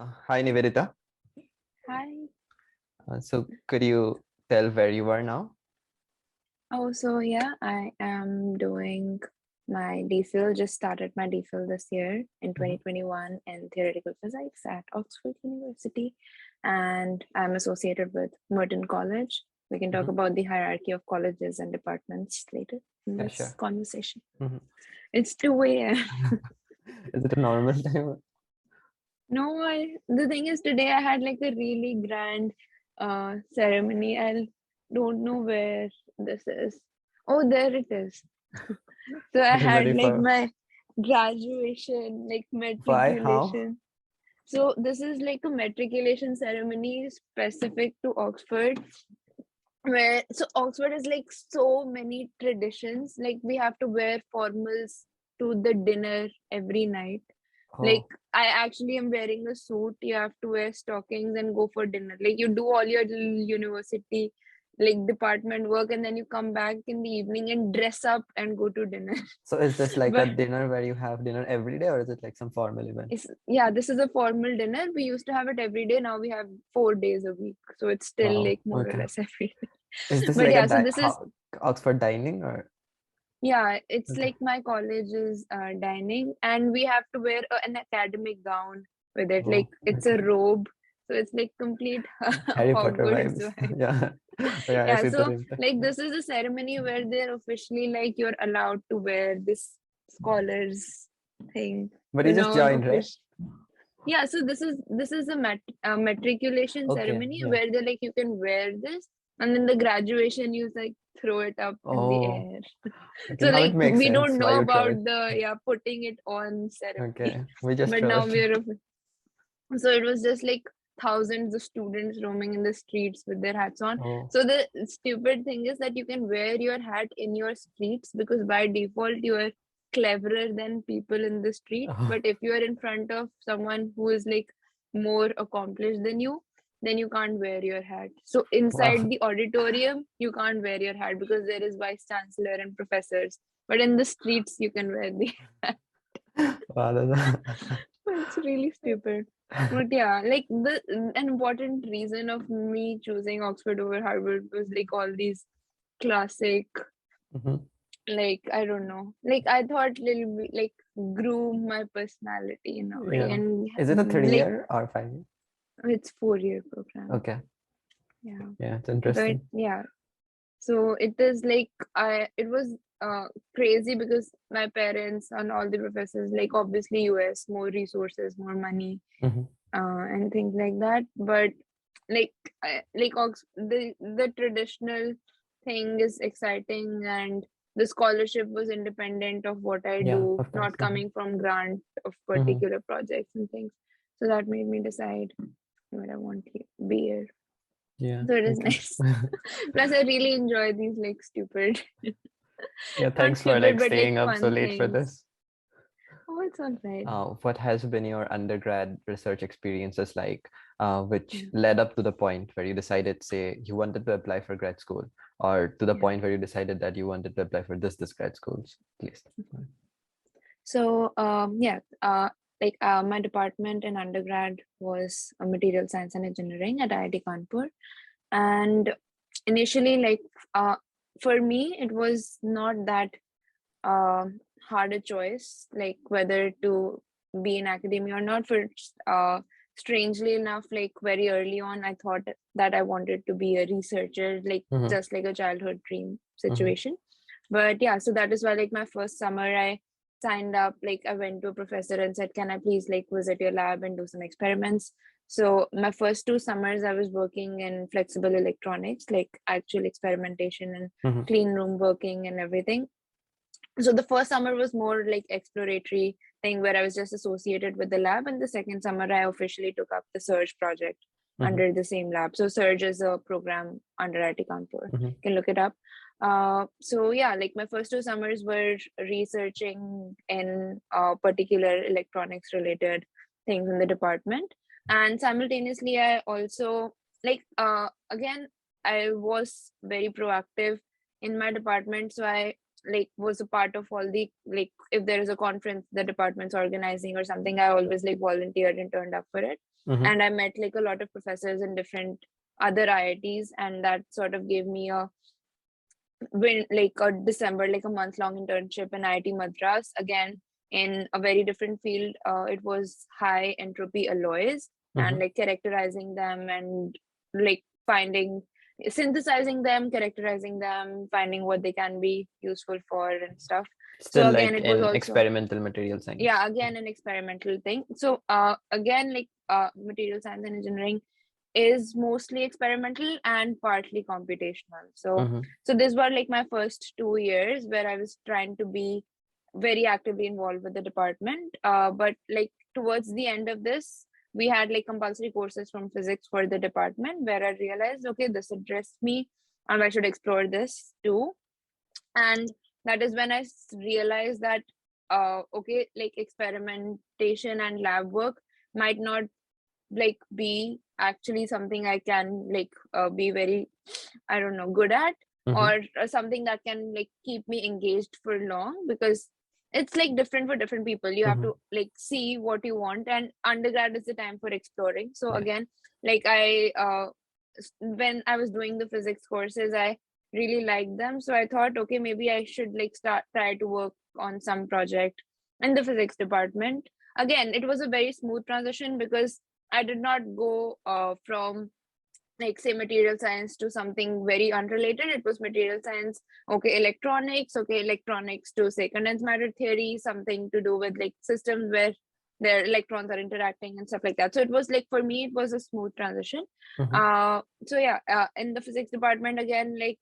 Hi, Nivedita. Hi. So could you tell where you are now? Oh, so yeah, I am doing my DPhil, just started my DPhil this year in 2021 in theoretical physics at Oxford University. And I'm associated with Merton College. We can talk Mhm. about the hierarchy of colleges and departments later in Yeah, this sure. conversation. Mhm. It's 2 a.m. Is it a normal time? No, the thing is today I had like a really grand ceremony. I don't know where this is. Oh, there it is. So I You're had ready like for my graduation, like why? How? matriculation. So this is like a matriculation ceremony specific to Oxford, where so Oxford is like so many traditions. Like we have to wear formals to the dinner every night. Like Oh, I actually am wearing a suit. You have to wear stockings and go for dinner. Like you do all your university like department work, and then you come back in the evening and dress up and go to dinner. so is this like a But dinner where you have dinner every day, or is it like some formal event? it's, yeah, this is a formal dinner. We used to have it every day. Now we have 4 days a week, so it's still Wow. like more or Okay. less every day. Is this But like a yeah, so di this is, how, Oxford dining or? yeah, it's Okay. like my college's dining, and we have to wear an academic gown with it. Like Oh, it's a okay. robe, so it's like complete Harry Potter Hogwarts vibes. vibe. Yeah. Yeah, I Yeah, see the so reason. like this is a ceremony where they're officially like you're allowed to wear this scholars thing, But you you just know, an joined, right? official. Yeah, so this is a matriculation Okay. ceremony Yeah. where they're like you can wear this, and then the graduation you like throw it up in the Oh, air. okay. So Now it like makes we sense don't why know you throw about it. the putting it on ceremony, Okay. We just but throw now it. we're so it was just like thousands of students roaming in the streets with their hats on. Oh. So the stupid thing is that you can wear your hat in your streets because by default you are cleverer than people in the street. Oh. But if you are in front of someone who is like more accomplished than you, then you can't wear your hat. So inside Wow. the auditorium, you can't wear your hat because there is vice chancellor and professors. But in the streets, you can wear the hat. Wow, It's really stupid. But yeah, like an important reason of me choosing Oxford over Harvard was like all these classic, Mhm. like I don't know, like I thought little bit like grew my personality in a way, Yeah. and Is it a three like year or 5 year? it's 4 year program. Okay. Yeah, Yeah, it's but interesting. yeah, so it is like it was crazy because my parents and all the professors like obviously US more resources, more money, Mhm. and things like that. But like the traditional thing is exciting, and the scholarship was independent of what I Yeah, do, of course. not coming from grant of Mhm. particular projects and things. So that made me decide what I want to be here. Yeah. So it is Okay. nice. Plus, I really enjoy these like stupid, Yeah, not thanks for stupid, like but like staying up so fun late for things. this. Oh, it's all right. What has been your undergrad research experiences like, which Yeah, led up to the point where you decided, say, you wanted to apply for grad school, or to the yeah. point where you decided that you wanted to apply for this grad schools, please? So yeah, my department in undergrad was material science and engineering at IIT Kanpur, and initially, like for me, it was not that uh, hard a choice, like whether to be in academia or not. For strangely enough, like very early on, I thought that I wanted to be a researcher, like Mm-hmm. just like a childhood dream Mm-hmm. situation. But yeah, so that is why like my first summer I signed up, like I went to a professor and said, can I please like visit your lab and do some experiments? So my first 2 summers I was working in flexible electronics, like actual experimentation and Mm-hmm. clean room working and everything. So the first summer was more like exploratory thing where I was just associated with the lab, and the second summer I officially took up the Surge project Mm-hmm. under the same lab. So Surge is a program under IIT Kanpur. Mm-hmm. You can look it up. So yeah, like my first 2 summers were researching in particular electronics related things in the department, and simultaneously I also like again I was very proactive in my department, so I like was a part of all the, like if there is a conference the department's organizing or something, I always like volunteered and turned up for it. And I met like a lot of professors in different other IITs, and that sort of gave me a like a December, like a month-long internship in IIT Madras, again in a very different field. It was high entropy alloys and like characterizing them and like synthesizing them, characterizing them, finding what they can be useful for and stuff. Still So like again, it was in also, experimental material science. yeah, again an experimental thing. So again, like material science and engineering is mostly experimental and partly computational. So these were like my first 2 years where I was trying to be very actively involved with the department. But like towards the end of this, we had like compulsory courses from physics for the department, where I realized, okay, this interests me and I should explore this too. And that is when I realized that okay, like experimentation and lab work might not like be actually something I can like be very, I don't know, good at, or something that can like keep me engaged for long, because it's like different for different people. You have to like see what you want, and undergrad is the time for exploring. So again, like I when I was doing the physics courses, I really liked them, so I thought, okay, maybe I should like try to work on some project in the physics department. Again, it was a very smooth transition because I did not go from like say material science to something very unrelated. It was material science, okay, electronics to say condensed matter theory, something to do with like systems where their electrons are interacting and stuff like that. So it was like, for me, it was a smooth transition. So yeah, in the physics department again, like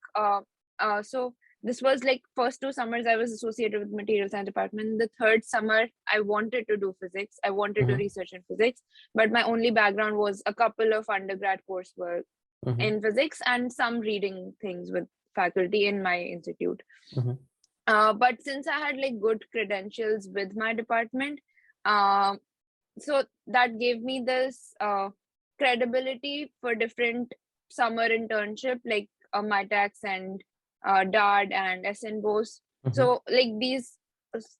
so this was like first 2 summers I was associated with material science department. The third summer I wanted to do physics, I wanted to research in physics, but my only background was a couple of undergrad coursework in physics and some reading things with faculty in my institute. But since I had like good credentials with my department, so that gave me this credibility for different summer internship, like MyTax and DARD and SN Bose. So like these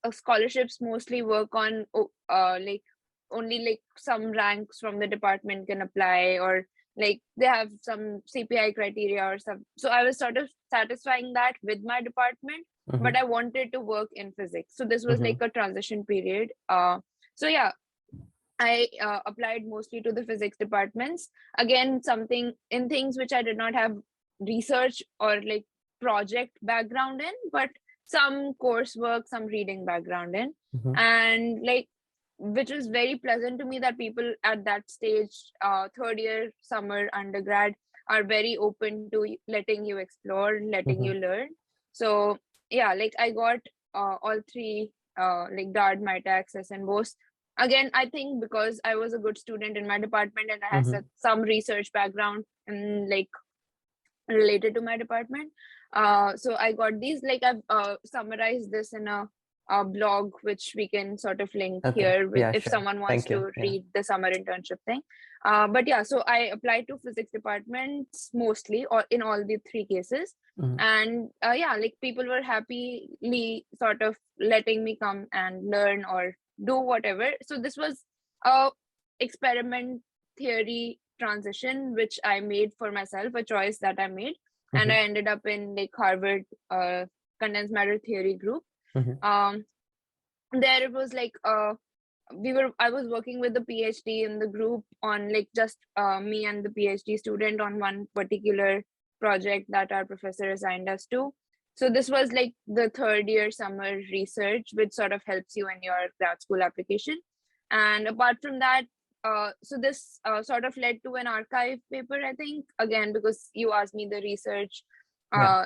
scholarships mostly work on like only like some ranks from the department can apply, or like they have some CPI criteria or some. So I was sort of satisfying that with my department, but I wanted to work in physics. So this was like a transition period. So yeah, I applied mostly to the physics departments. Again, something in things which I did not have research or like project background in, but some coursework, some reading background in. And like, which was very pleasant to me that people at that stage, third year summer undergrad, are very open to letting you explore, letting you learn. So yeah, like I got all three, like DARD, MyTax, and Bose. Again, I think because I was a good student in my department and I had some research background and like related to my department, so I got these. Like I've summarized this in a blog which we can sort of link here with, if someone wants to read the summer internship thing. But yeah, so I applied to physics departments mostly, or in all the three cases. And yeah, like people were happily sort of letting me come and learn or do whatever. So this was a experiment theory transition which I made for myself, a choice that I made. And I ended up in like Harvard condensed matter theory group. There it was like I was working with the PhD in the group on like just me and the PhD student on one particular project that our professor assigned us to. So this was like the third year summer research, which sort of helps you in your grad school application. And apart from that, so this sort of led to an archive paper, I think, again, because you asked me the research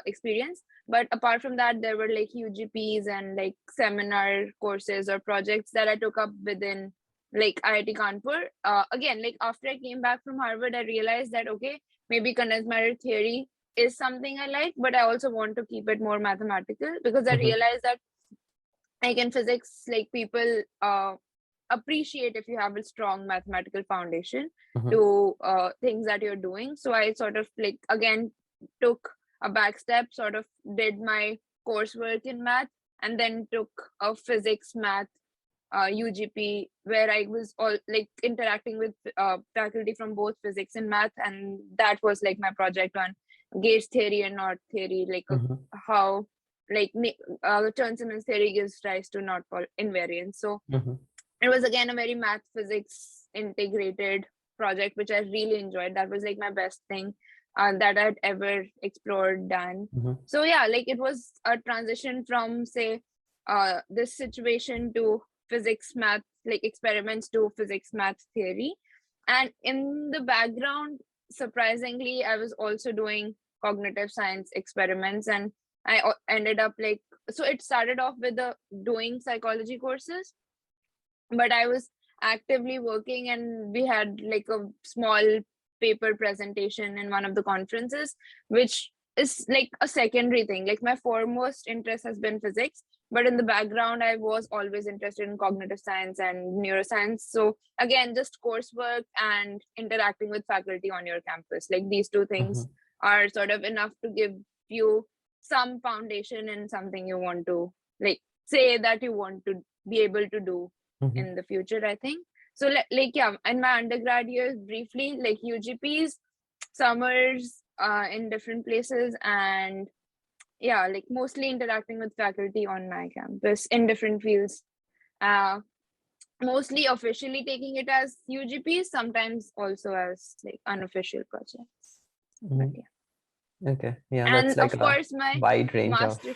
experience. But apart from that, there were like UGPs and like seminar courses or projects that I took up within like IIT Kanpur. Again, like after I came back from Harvard, I realized that, okay, maybe condensed matter theory is something I like, but I also want to keep it more mathematical, because I realized that like in physics, like people appreciate if you have a strong mathematical foundation to things that you're doing. So I sort of like again took a back step, sort of did my coursework in math, and then took a physics math UGP, where I was all like interacting with faculty from both physics and math, and that was like my project on gauge theory and knot theory, like how like Chern-Simons theory gives rise to knot invariance. So it was again a very math physics integrated project, which I really enjoyed. That was like my best thing that I'd ever explored, done. So yeah, like it was a transition from say this situation to physics math, like experiments, to physics math theory. And in the background, surprisingly, I was also doing cognitive science experiments, and I ended up like, so it started off with the doing psychology courses, but I was actively working, and we had like a small paper presentation in one of the conferences, which is like a secondary thing. Like my foremost interest has been physics, but in the background I was always interested in cognitive science and neuroscience. So again, just coursework and interacting with faculty on your campus, like these two things are sort of enough to give you some foundation in something you want to like say that you want to be able to do in the future, I think. So like yeah, in my undergrad years, briefly, like UGPs, summers in different places, and yeah, like mostly interacting with faculty on my campus in different fields, mostly officially taking it as UGPs, sometimes also as like unofficial projects. But, yeah. Okay, yeah, And that's like of a course my wide range of master,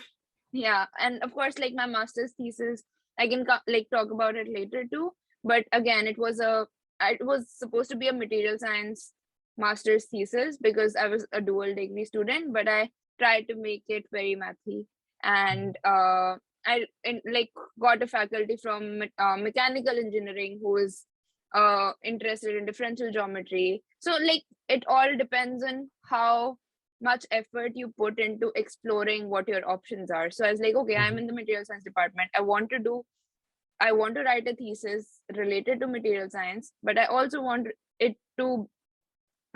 yeah, and of course like my master's thesis, I can like talk about it later too, but again, it was supposed to be a material science master's thesis because I was a dual degree student, but I tried to make it very mathy, and I like got a faculty from mechanical engineering who is interested in differential geometry. So like it all depends on how much effort you put into exploring what your options are. So I was like, okay, I'm in the material science department. I want to write a thesis related to material science, but I also want it to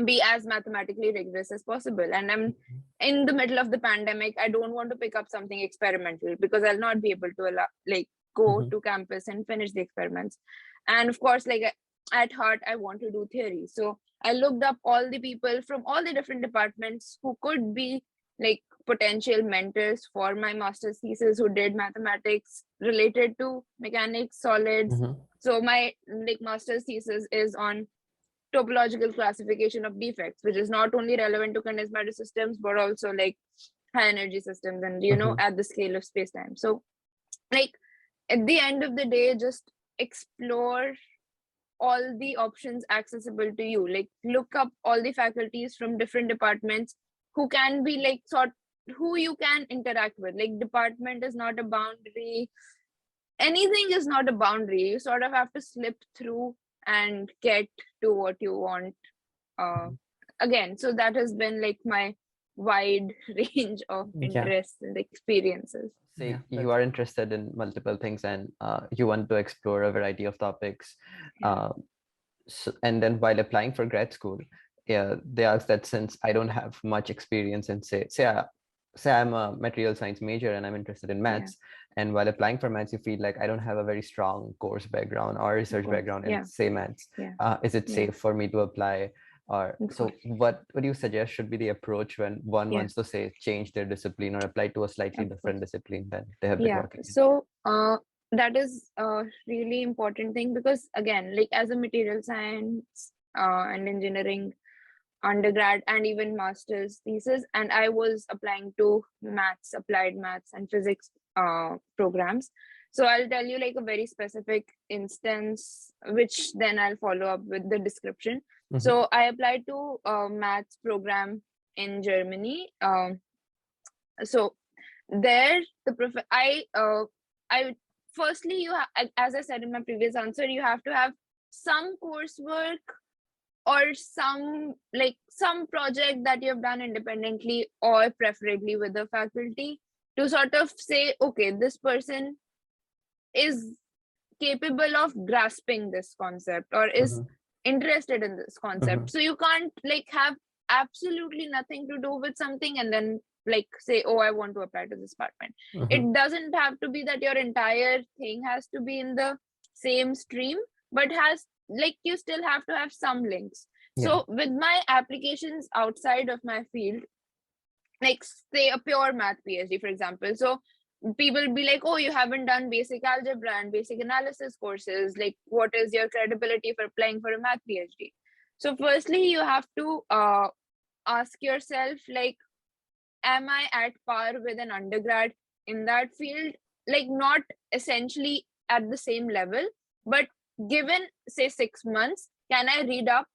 be as mathematically rigorous as possible. And I'm in the middle of the pandemic. I don't want to pick up something experimental because I'll not be able to go to campus and finish the experiments. And of course, like at heart, I want to do theory. So I looked up all the people from all the different departments who could be like potential mentors for my master's thesis, who did mathematics related to mechanics, solids. So my like master's thesis is on topological classification of defects, which is not only relevant to condensed matter systems, but also like high energy systems and, at the scale of space-time. So like at the end of the day, just explore all the options accessible to you. Like look up all the faculties from different departments who can be like who you can interact with. Like department is not a boundary. Anything is not a boundary. You sort of have to slip through and get to what you want. Again, so that has been like my wide range of interests and experiences. Say you are interested in multiple things and you want to explore a variety of topics. And then while applying for grad school, they ask that since I don't have much experience in say I'm a material science major and I'm interested in maths, and while applying for maths, you feel like I don't have a very strong course background or research background in say maths. Is it safe for me to apply? Or so what do you suggest should be the approach when one wants to say change their discipline or apply to a slightly different discipline than they have been working in? So that is a really important thing, because again, like as a material science and engineering undergrad and even master's thesis, and I was applying to maths, applied maths and physics programs. So I'll tell you like a very specific instance, which then I'll follow up with the description. So I applied to a maths program in Germany. So there I firstly, you as I said in my previous answer, you have to have some coursework or some project that you have done independently or preferably with the faculty to sort of say, okay, this person is capable of grasping this concept or is interested in this concept. So you can't like have absolutely nothing to do with something and then like say, oh, I want to apply to this department. It doesn't have to be that your entire thing has to be in the same stream, but has like you still have to have some links. So with my applications outside of my field, like say a pure math PhD, for example, so people be like, oh, you haven't done basic algebra and basic analysis courses, like what is your credibility for applying for a math PhD? So firstly, you have to ask yourself, like, am I at par with an undergrad in that field? Like, not essentially at the same level, but given say 6 months, can I read up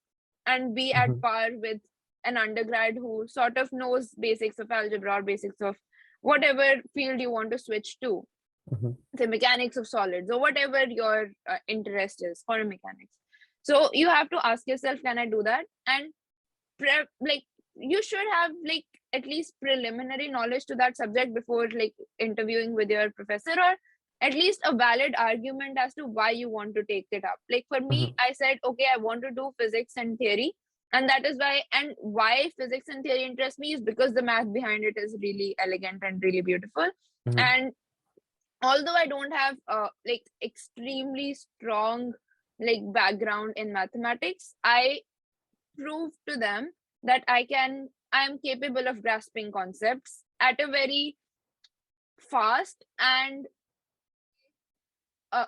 and be at par with an undergrad who sort of knows basics of algebra or basics of whatever field you want to switch to, the mechanics of solids or whatever your interest is, quantum mechanics. So you have to ask yourself, can I do that? And like you should have like at least preliminary knowledge to that subject before like interviewing with your professor, or at least a valid argument as to why you want to take it up. Like for me, I said, okay, I want to do physics and theory, and that is why. And why physics and theory interest me is because the math behind it is really elegant and really beautiful. And although I don't have like extremely strong like background in mathematics, I proved to them that I am capable of grasping concepts at a very fast and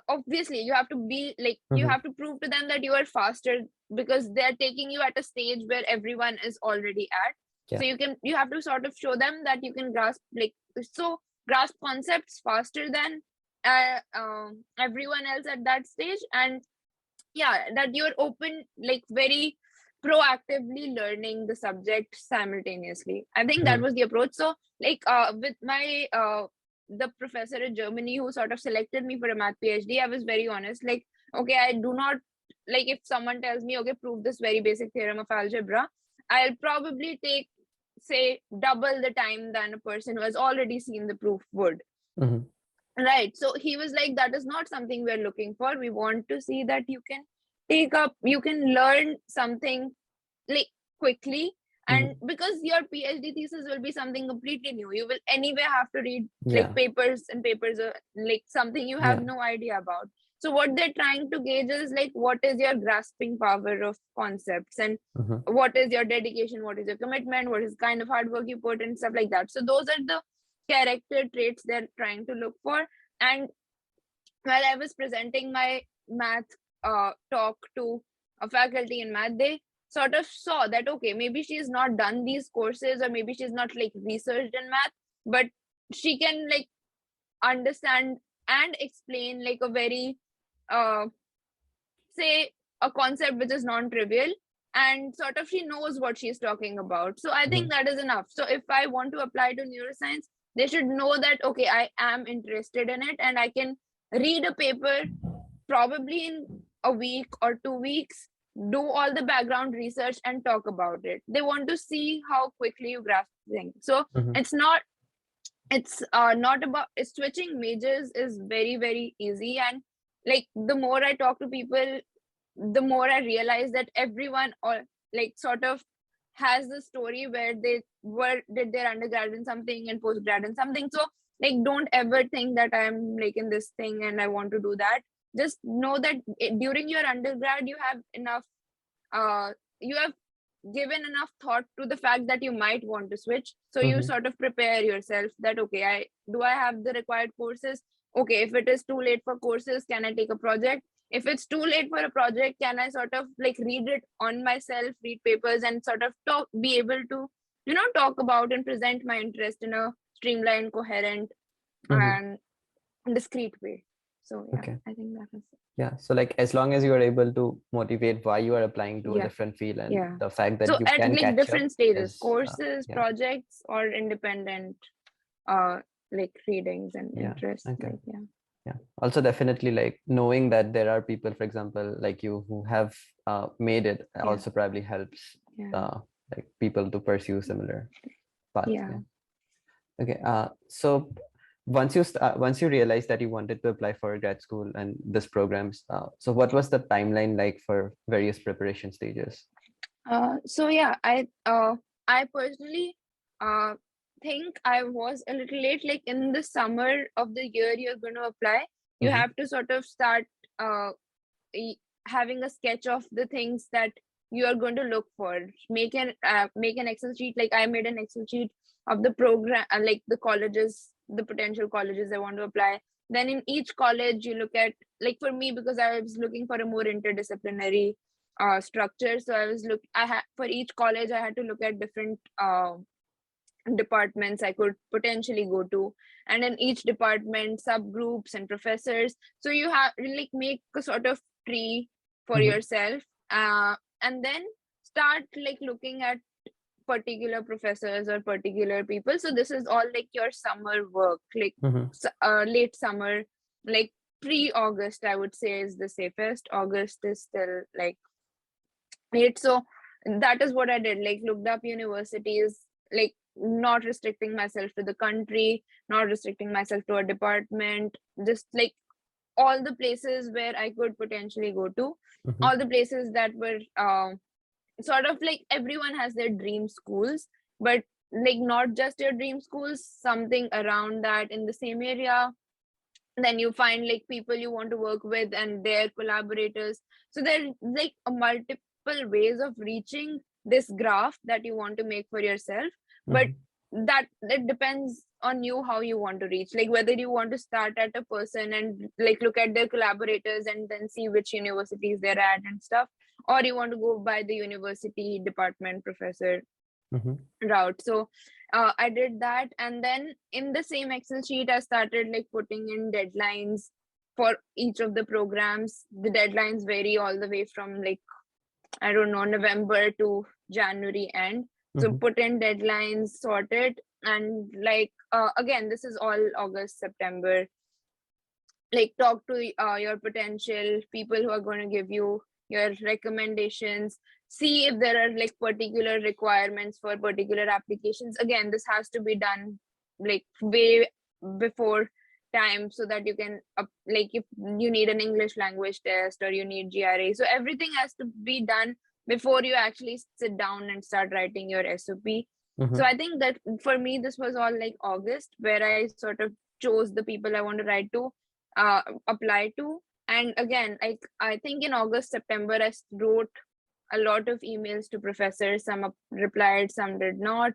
obviously you have to be like you have to prove to them that you are faster, because they're taking you at a stage where everyone is already at. So you have to sort of show them that you can grasp grasp concepts faster than everyone else at that stage, and that you're open, like very proactively learning the subject simultaneously. I think that was the approach. So like with my the professor in Germany who sort of selected me for a math PhD, I was very honest, like, okay, I do not, like if someone tells me, okay, prove this very basic theorem of algebra, I'll probably take say double the time than a person who has already seen the proof would. Right. So he was like, that is not something we're looking for. We want to see that you can learn something like quickly. And because your PhD thesis will be something completely new, you will anyway have to read like papers and papers, like something you have no idea about. So what they're trying to gauge is like, what is your grasping power of concepts, and what is your dedication, what is your commitment, what is kind of hard work you put, and stuff like that. So those are the character traits they're trying to look for. And while I was presenting my math talk to a faculty in math, they sort of saw that, okay, maybe she's not done these courses, or maybe she's not like researched in math, but she can like understand and explain like a very say a concept which is non-trivial, and sort of she knows what she's talking about. So I think that is enough. So if I want to apply to neuroscience, they should know that, okay, I am interested in it, and I can read a paper probably in a week or 2 weeks, do all the background research and talk about it. They want to see how quickly you grasp things. So it's not about switching majors is very, very easy. And like the more I talk to people, the more I realize that everyone or like sort of has the story where they did their undergrad in something and postgrad in something. So like, don't ever think that I'm like in this thing and I want to do that. Just know that during your undergrad you have enough you have given enough thought to the fact that you might want to switch. So you sort of prepare yourself that, okay, I have the required courses. Okay, if it is too late for courses, can I take a project? If it's too late for a project, can I sort of like read it on myself, read papers, and sort of be able to, talk about and present my interest in a streamlined, coherent, and discrete way. So yeah, I think that was it. Yeah. So like, as long as you are able to motivate why you are applying to a different field, and the fact that you at can like catch different up stages, is, courses, projects, or independent like readings and interests. Okay. Like, Also definitely like knowing that there are people, for example, like you, who have made it also probably helps like people to pursue similar paths. Okay. So once you realized that you wanted to apply for grad school and this programs, so what was the timeline like for various preparation stages? So yeah, I personally think I was a little late. Like in the summer of the year you're going to apply, you have to sort of start having a sketch of the things that you are going to look for. Make an Excel sheet. Like I made an Excel sheet of the program, like the colleges, the potential colleges I want to apply. Then in each college you look at, like for me, because I was looking for a more interdisciplinary structure, so for each college I had to look at different departments I could potentially go to, and in each department subgroups and professors. So you have like make a sort of tree for yourself, and then start like looking at particular professors or particular people. So this is all like your summer work, like late summer, like pre-August I would say is the safest. August is still like late. So that is what I did, like looked up universities, like not restricting myself to the country, not restricting myself to a department, just like all the places where I could potentially go to, all the places that were sort of like everyone has their dream schools, but like not just your dream schools, something around that in the same area. Then you find like people you want to work with and their collaborators. So there's like a multiple ways of reaching this graph that you want to make for yourself, but that depends on you how you want to reach, like whether you want to start at a person and like look at their collaborators and then see which universities they're at and stuff, or you want to go by the university department professor route. So I did that, and then in the same Excel sheet I started like putting in deadlines for each of the programs. The deadlines vary all the way from like, I don't know, November to January end. So put in deadlines, sorted, and like again, this is all August, September. Like talk to your potential people who are going to give you your recommendations. See if there are like particular requirements for particular applications. Again, this has to be done like way before time, so that you can like if you need an English language test or you need GRE, so everything has to be done before you actually sit down and start writing your SOP. So I think that for me this was all like August, where I sort of chose the people I want to write to, apply to. And again, I think in August, September I wrote a lot of emails to professors. Some replied, some did not,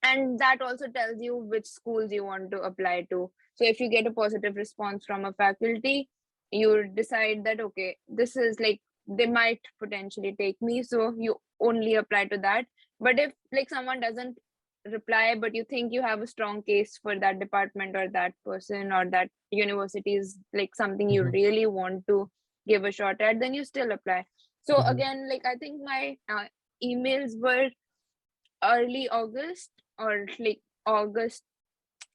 and that also tells you which schools you want to apply to. So if you get a positive response from a faculty, you decide that okay, this is like they might potentially take me, so you only apply to that. But if like someone doesn't reply but you think you have a strong case for that department or that person or that university is like something you really want to give a shot at, then you still apply. So again, like I think my emails were early August, or like August,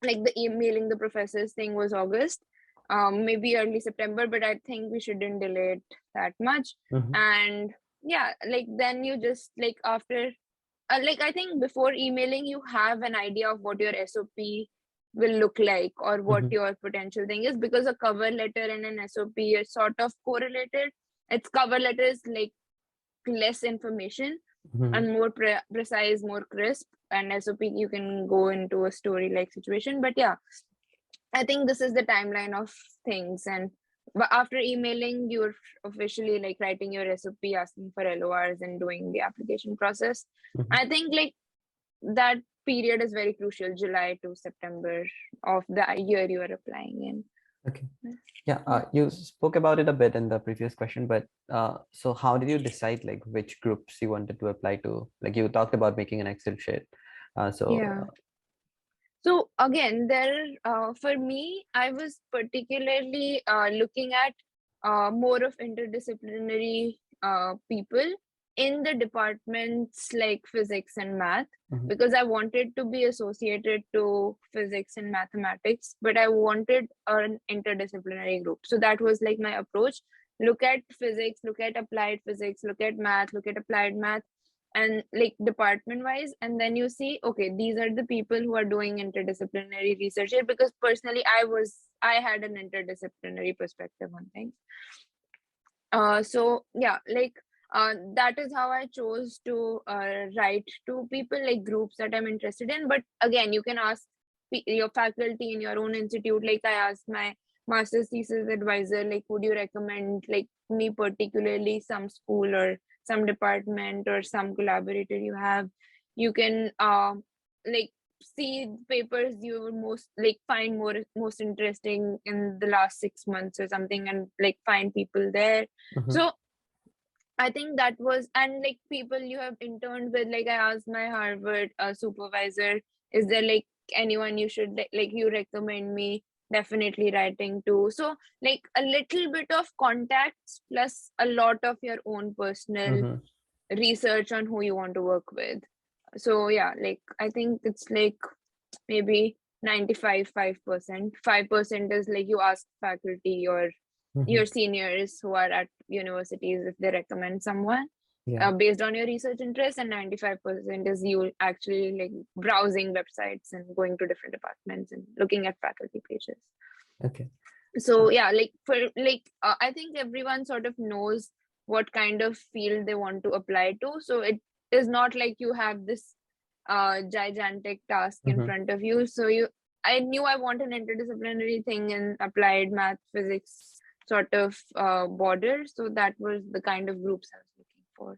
like the emailing the professors thing was August, maybe early September, but I think we shouldn't delay it that much. And yeah, like then you just like after like I think before emailing you have an idea of what your SOP will look like or what your potential thing is, because a cover letter and an SOP is sort of correlated. Its cover letter is like less information and more precise, more crisp, and SOP you can go into a story like situation. But yeah, I think this is the timeline of things. And but after emailing, you're officially like writing your SOP, asking for LORs and doing the application process. I think like that period is very crucial, July to September of the year you are applying in. Okay. Yeah, you spoke about it a bit in the previous question, but so how did you decide like which groups you wanted to apply to? Like you talked about making an Excel sheet. So again, for me, I was particularly looking at more of interdisciplinary people in the departments like physics and math, because I wanted to be associated to physics and mathematics, but I wanted an interdisciplinary group. So that was like my approach. Look at physics, look at applied physics, look at math, look at applied math, and like department wise, and then you see okay, these are the people who are doing interdisciplinary research here, because personally I had an interdisciplinary perspective on things. So yeah, like that is how I chose to write to people, like groups that I'm interested in. But again, you can ask your faculty in your own institute. Like I asked my master's thesis advisor, like, would you recommend like me particularly some school or some department or some collaborator you have? You can like see papers you would most like find most interesting in the last 6 months or something, and like find people there. So I think that was, and like people you have interned with, like I asked my Harvard supervisor, is there like anyone you should like you recommend me definitely writing to? So like a little bit of contacts plus a lot of your own personal research on who you want to work with. So yeah, like I think it's like maybe 95.5%. 5% is like you ask faculty or your seniors who are at universities if they recommend someone based on your research interest, and 95% is you actually like browsing websites and going to different departments and looking at faculty pages. Okay. So yeah, like for like I think everyone sort of knows what kind of field they want to apply to, so it is not like you have this gigantic task in front of you. So I knew I want an interdisciplinary thing in applied math, physics sort of border. So that was the kind of groups I was looking for.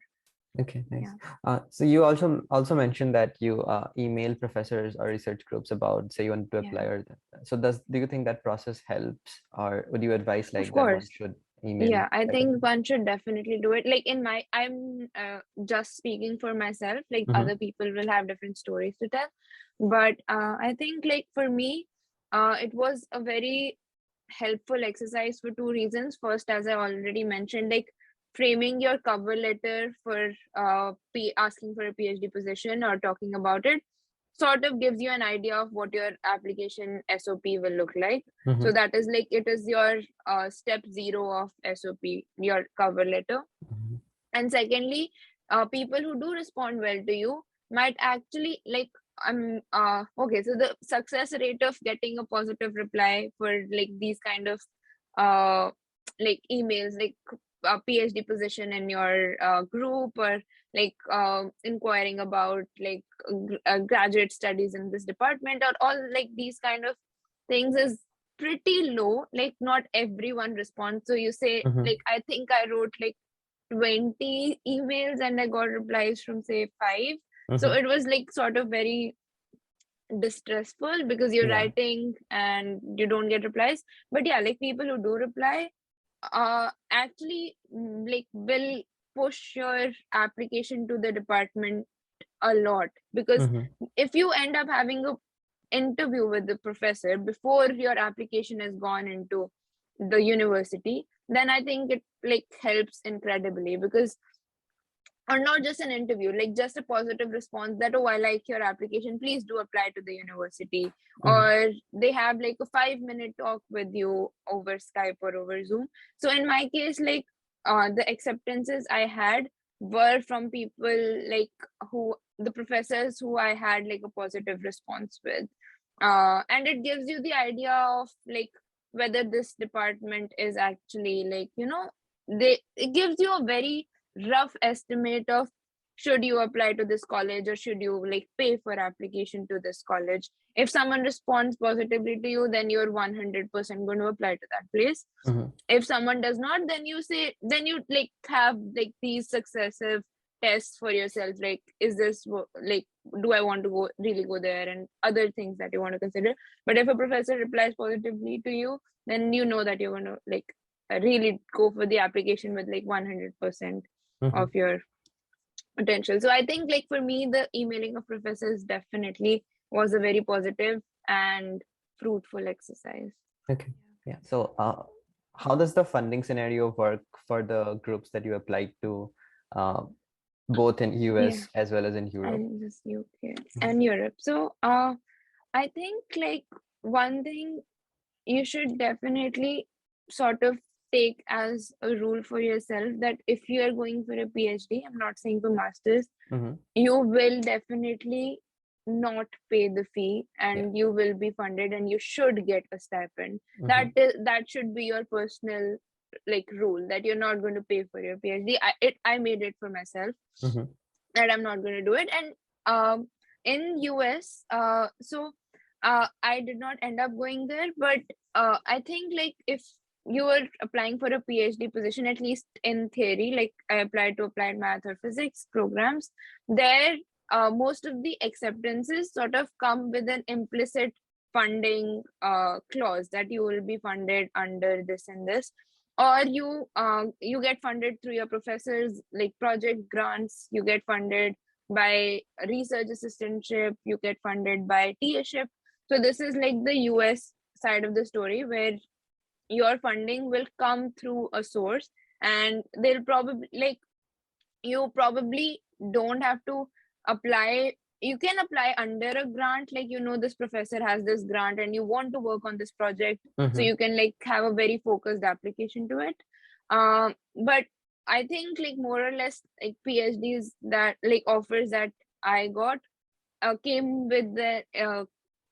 Okay, nice. So you also mentioned that you email professors or research groups about, say, you want to apply, or so do you think that process helps, or would you advise like that one should email? Yeah, I think one should definitely do it. Like I'm just speaking for myself, like other people will have different stories to tell, but I think like for me it was a very helpful exercise for two reasons. First, as I already mentioned, like framing your cover letter for asking for a PhD position or talking about it sort of gives you an idea of what your application SOP will look like. So that is like, it is your step 0 of SOP, your cover letter. And secondly, people who do respond well to you might actually like okay, so the success rate of getting a positive reply for like these kind of like emails, like a PhD position in your group, or like inquiring about like graduate studies in this department, or all like these kind of things, is pretty low. Like not everyone responds. So you say like, I think I wrote like 20 emails and I got replies from say 5. So it was like sort of very distressful because you're writing and you don't get replies. But yeah, like people who do reply actually like will push your application to the department a lot, because if you end up having a interview with the professor before your application has gone into the university, then I think it like helps incredibly. Because, or not just an interview, like just a positive response that, oh, I like your application, please do apply to the university. Or they have like a 5-minute talk with you over Skype or over Zoom. So in my case, like the acceptances I had were from people like who, the professors who I had like a positive response with. And it gives you the idea of like whether this department is actually like, it gives you a very rough estimate of should you apply to this college or should you like pay for application to this college. If someone responds positively to you, then you're 100% going to apply to that place. If someone does not, then you like have like these successive tests for yourself, like is this like, do I want to really go there, and other things that you want to consider. But if a professor replies positively to you, then you know that you're going to like really go for the application with like 100% of your potential. So I think like for me, the emailing of professors definitely was a very positive and fruitful exercise. Okay. Yeah. So how does the funding scenario work for the groups that you applied to, both in US as well as in Europe? And just UK and Europe. So I think like one thing you should definitely sort of take as a rule for yourself, that if you are going for a PhD, I'm not saying for masters, you will definitely not pay the fee, and you will be funded and you should get a stipend. That should be your personal like rule that you're not going to pay for your PhD. I made it for myself Mhm. that I'm not going to do it. And in US, I did not end up going there, but I think like if you were applying for a PhD position, at least in theory, like I applied to applied math or physics programs, there most of the acceptances sort of come with an implicit funding clause that you will be funded under this and this, or you get funded through your professors, like project grants, you get funded by research assistantship, you get funded by TA-ship. So this is like the US side of the story, where your funding will come through a source, and they'll probably like, you probably don't have to apply. You can apply under a grant, like, this professor has this grant and you want to work on this project, so you can like have a very focused application to it. But I think like more or less like PhDs that like offers that I got came with the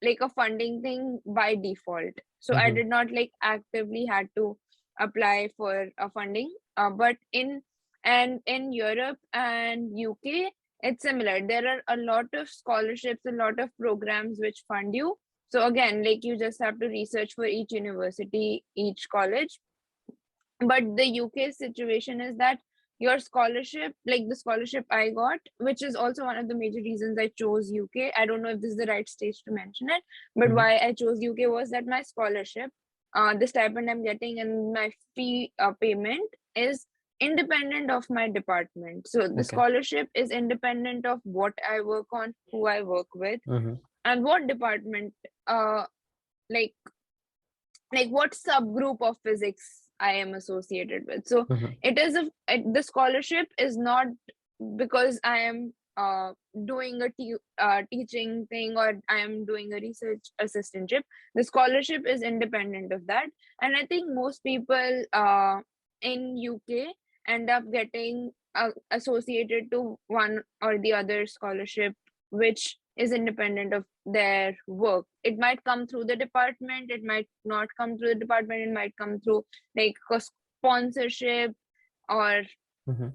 like a funding thing by default. So I did not like actively had to apply for a funding. But in Europe and UK, it's similar. There are a lot of scholarships, a lot of programs which fund you. So again, like you just have to research for each university, each college. But the UK situation is that your scholarship, like the scholarship I got, which is also one of the major reasons I chose UK. I don't know if this is the right stage to mention it, but why I chose UK was that my scholarship, the stipend I'm getting and my fee payment is independent of my department. So the scholarship is independent of what I work on, who I work with, and what department, like what subgroup of physics I am associated with. So it is the scholarship is not because I am doing a teaching thing or I am doing a research assistantship. The scholarship is independent of that, and I think most people in UK end up getting associated to one or the other scholarship, which is independent of their work. It might come through the department, it might not come through the department, it might come through like a sponsorship or a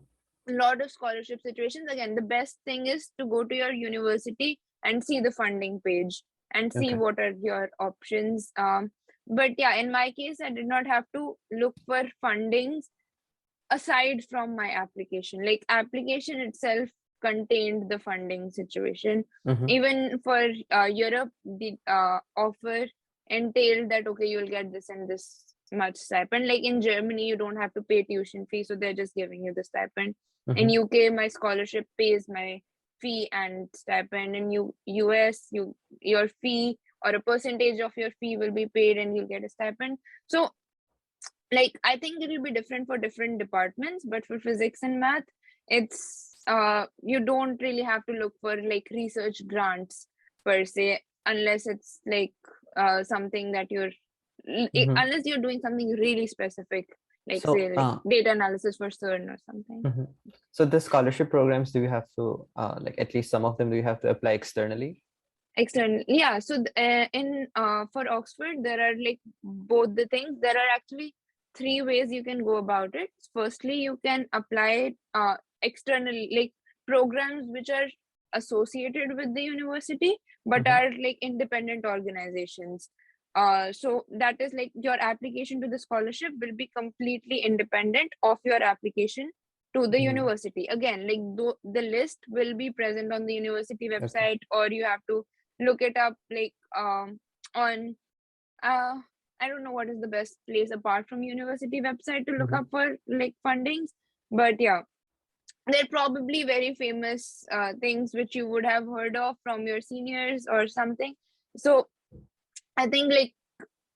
lot of scholarship situations. Again, the best thing is to go to your university and see the funding page and see what are your options. But yeah, in my case, I did not have to look for fundings aside from my application. Like application itself contained the funding situation. Even for Europe, the offer entailed that okay, you'll get this and this much stipend. Like in Germany, you don't have to pay tuition fee, so they're just giving you the stipend. In UK, my scholarship pays my fee and stipend. In US, your fee or a percentage of your fee will be paid and you'll get a stipend. So like I think it will be different for different departments, but for physics and math, it's you don't really have to look for like research grants per se, unless it's like something that you're unless you're doing something really specific, like So, say like data analysis for CERN or something. So the scholarship programs, do you have to like at least some of them, do you have to apply externally? External, yeah. So in for Oxford, there are like both the things. There are actually 3 ways you can go about it. Firstly, you can apply externally, like programs which are associated with the university but are like independent organizations. So that is like your application to the scholarship will be completely independent of your application to the university. Again, like the list will be present on the university website, or you have to look it up like on I don't know what is the best place apart from university website to look up for like fundings, but yeah, they're probably very famous things which you would have heard of from your seniors or something. So I think like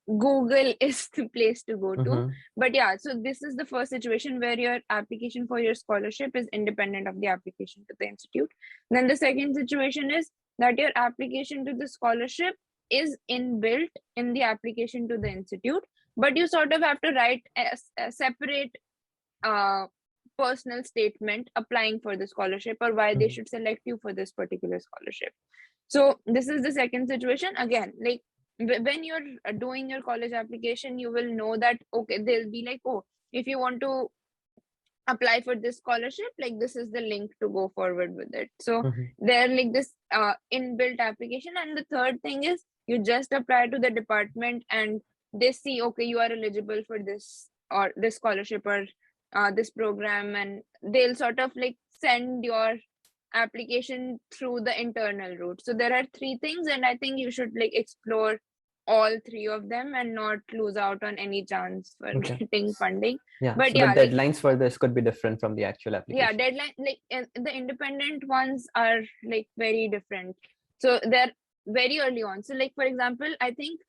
Google is the place to go to. But yeah, so this is the first situation where your application for your scholarship is independent of the application to the institute. Then the second situation is that your application to the scholarship is inbuilt in the application to the institute, but you sort of have to write a separate personal statement applying for the scholarship or why they should select you for this particular scholarship. So this is the second situation. Again, like when you're doing your college application, you will know that okay, they'll be like, oh, if you want to apply for this scholarship, like this is the link to go forward with it. So they're like this inbuilt application. And the third thing is you just apply to the department and they see, okay, you are eligible for this or this scholarship or this program, and they'll sort of like send your application through the internal route. So there are three things, and I think you should like explore all three of them and not lose out on any chance for getting funding. Yeah, but so yeah, the deadlines for this could be different from the actual application. Yeah, deadline, like the independent ones are like very different, so they're very early on. So like, for example, I think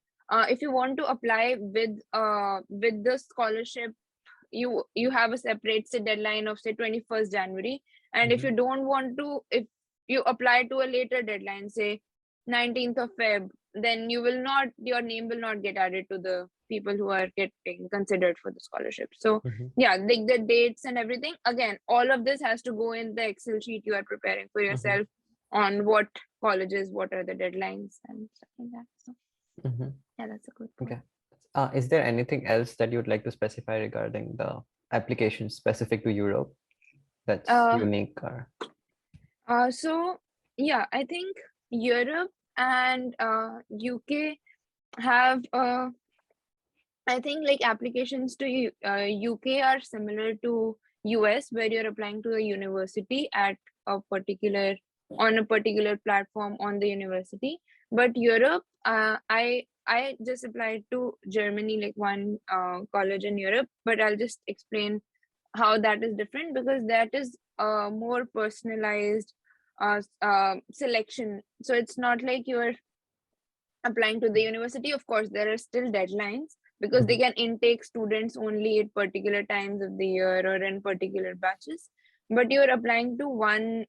if you want to apply with the scholarship, you have a separate, say, deadline of say 21st January, and if you don't want to, if you apply to a later deadline, say 19th of Feb, then your name will not get added to the people who are getting considered for the scholarship. So yeah, like the dates and everything, again, all of this has to go in the Excel sheet you are preparing for yourself on what colleges, what are the deadlines and stuff like that. So yeah, that's a good point. Okay. Is there anything else that you'd like to specify regarding the application specific to Europe that's unique? Or so yeah, I think Europe and UK have I think like applications to UK are similar to US, where you're applying to a university at a particular platform on the university. But Europe, I just applied to Germany, like one college in Europe, but I'll just explain how that is different, because that is a more personalized selection. So it's not like you're applying to the university. Of course, there are still deadlines, because they can intake students only at particular times of the year or in particular batches, but you're applying to one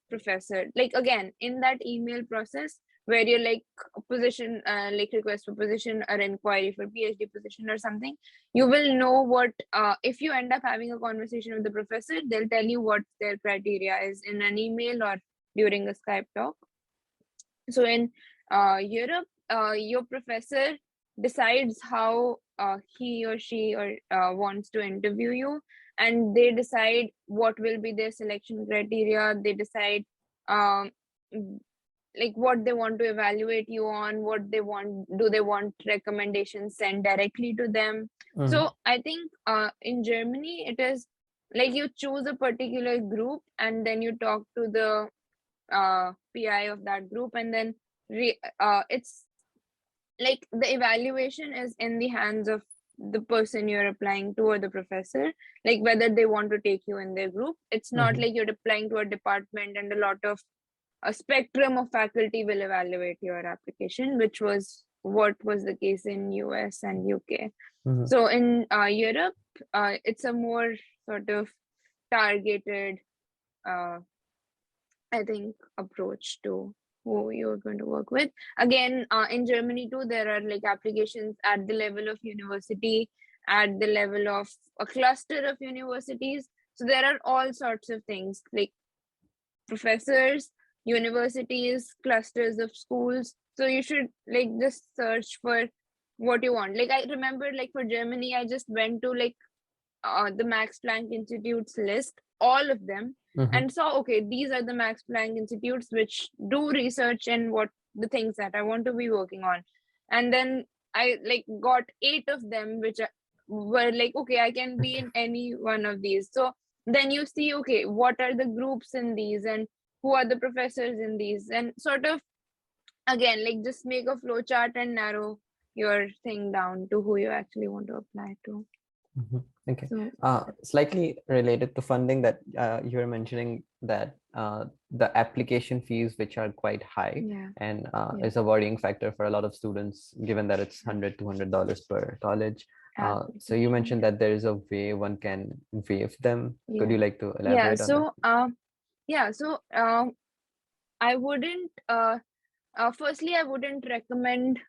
professor. Like, again, in that email process where you're like a position, like request for position or inquiry for PhD position or something, you will know what, if you end up having a conversation with the professor, they'll tell you what their criteria is in an email or during a Skype talk. So in Europe, your professor decides how he or she wants to interview you, and they decide what will be their selection criteria. They decide like what they want to evaluate you on, what they want, do they want recommendations sent directly to them. So I think in Germany, it is like you choose a particular group and then you talk to the PI of that group, and then it's like the evaluation is in the hands of the person you're applying to or the professor, like whether they want to take you in their group. It's not like you're applying to a department and a spectrum of faculty will evaluate your application, which was what was the case in US and UK. So in Europe, it's a more sort of targeted I think approach to who you're going to work with. Again, in Germany too, there are like applications at the level of university, at the level of a cluster of universities. So there are all sorts of things like professors, universities, clusters of schools. So you should like just search for what you want. Like I remember, like for Germany, I just went to like the Max Planck Institute's list, all of them, and saw, okay, these are the Max Planck Institutes which do research and what the things that I want to be working on. And then I like got 8 of them which were like, okay, I can be in any one of these. So then you see, okay, what are the groups in these and who are the professors in these, and sort of again like just make a flow chart and narrow your thing down to who you actually want to apply to. Okay. Slightly related to funding, that you were mentioning that the application fees, which are quite high, and is a worrying factor for a lot of students, given that it's $100-$200 per college. So you mentioned that there is a way one can waive them. Could you like to elaborate on that? So I wouldn't firstly, I wouldn't recommend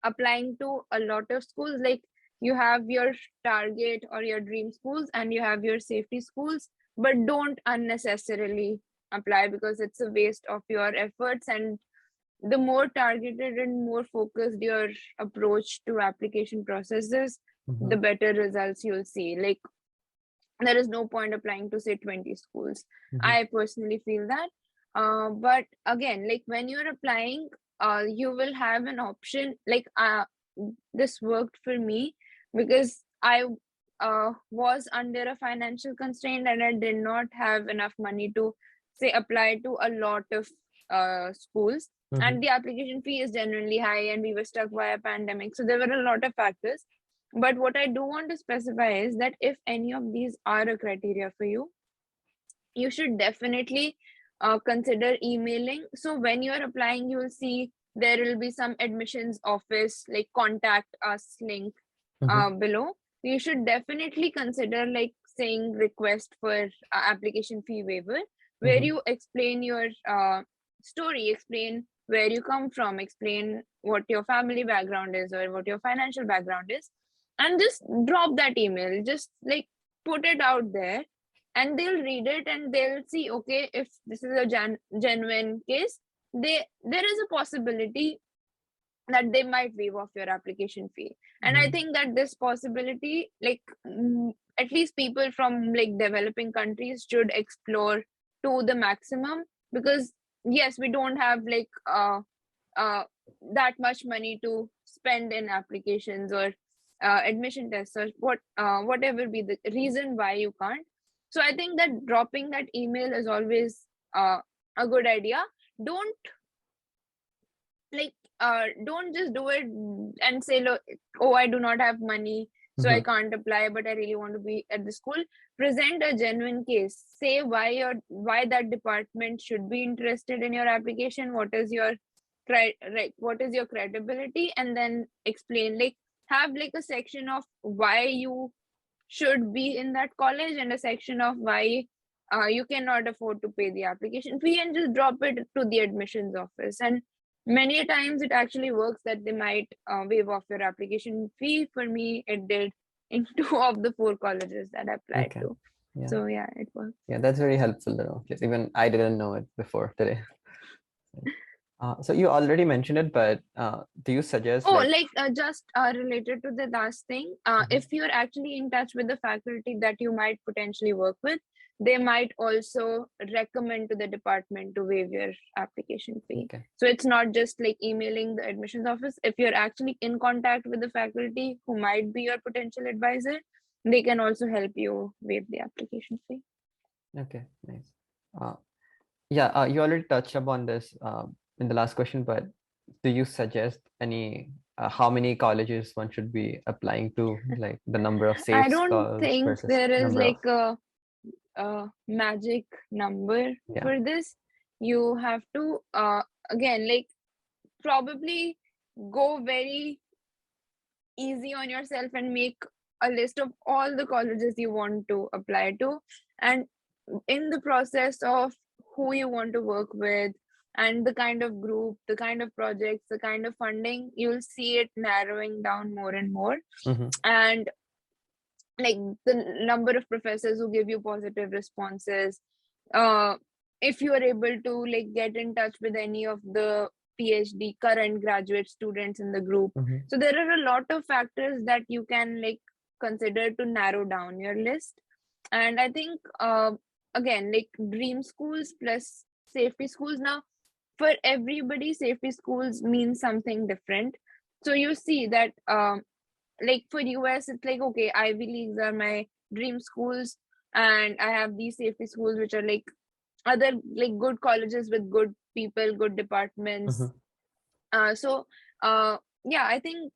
applying to a lot of schools. Like you have your target or your dream schools and you have your safety schools, but don't unnecessarily apply, because it's a waste of your efforts. And the more targeted and more focused your approach to application processes, the better results you'll see. Like, there is no point applying to say 20 schools. I personally feel that. But again, like when you're applying, you will have an option. Like this worked for me because I was under a financial constraint and I did not have enough money to say apply to a lot of schools. And the application fee is generally high, and we were stuck via pandemic. So there were a lot of factors. But what I do want to specify is that if any of these are a criteria for you, you should definitely consider emailing. So when you're applying, you will see there will be some admissions office, like contact us link below. You should definitely consider like saying request for application fee waiver, where you explain your story, explain where you come from, explain what your family background is or what your financial background is, and just drop that email. Just like put it out there, and they'll read it and they'll see, okay, if this is a genuine case, there is a possibility that they might waive off your application fee. And I think that this possibility, like at least people from like developing countries should explore to the maximum, because yes, we don't have like that much money to spend in applications or admission tests or whatever be the reason why you can't. So I think that dropping that email is always a good idea. Don't just do it and say, look, oh, I do not have money, so I can't apply, but I really want to be at the school. Present a genuine case. Say why that department should be interested in your application. What is your credibility, and then explain, like have like a section of why you should be in that college and a section of why you cannot afford to pay the application fee, and just drop it to the admissions office. And many times it actually works that they might waive off your application fee. For me, it did in 2 of the 4 colleges that I applied to. Yeah. So yeah, it works. Yeah, that's very helpful to know. Even I didn't know it before today. So you already mentioned it, but do you suggest? Just related to the last thing, if you're actually in touch with the faculty that you might potentially work with, they might also recommend to the department to waive your application fee. So it's not just like emailing the admissions office. If you're actually in contact with the faculty who might be your potential advisor, they can also help you waive the application fee. Okay, nice. Yeah, you already touched upon this in the last question, but do you suggest any how many colleges one should be applying to, like the number of safe I don't think there is like a magic number for this. You have to again, like probably go very easy on yourself and make a list of all the colleges you want to apply to, and in the process of who you want to work with and the kind of group, the kind of projects, the kind of funding, you'll see it narrowing down more and more. And like the number of professors who give you positive responses, if you are able to like get in touch with any of the PhD current graduate students in the group. So there are a lot of factors that you can like consider to narrow down your list. And I think again, like dream schools plus safety schools, now for everybody safety schools means something different. So you see that like for US, it's like, okay, Ivy Leagues are my dream schools, and I have these safety schools which are like other like good colleges with good people, good departments. So yeah, I think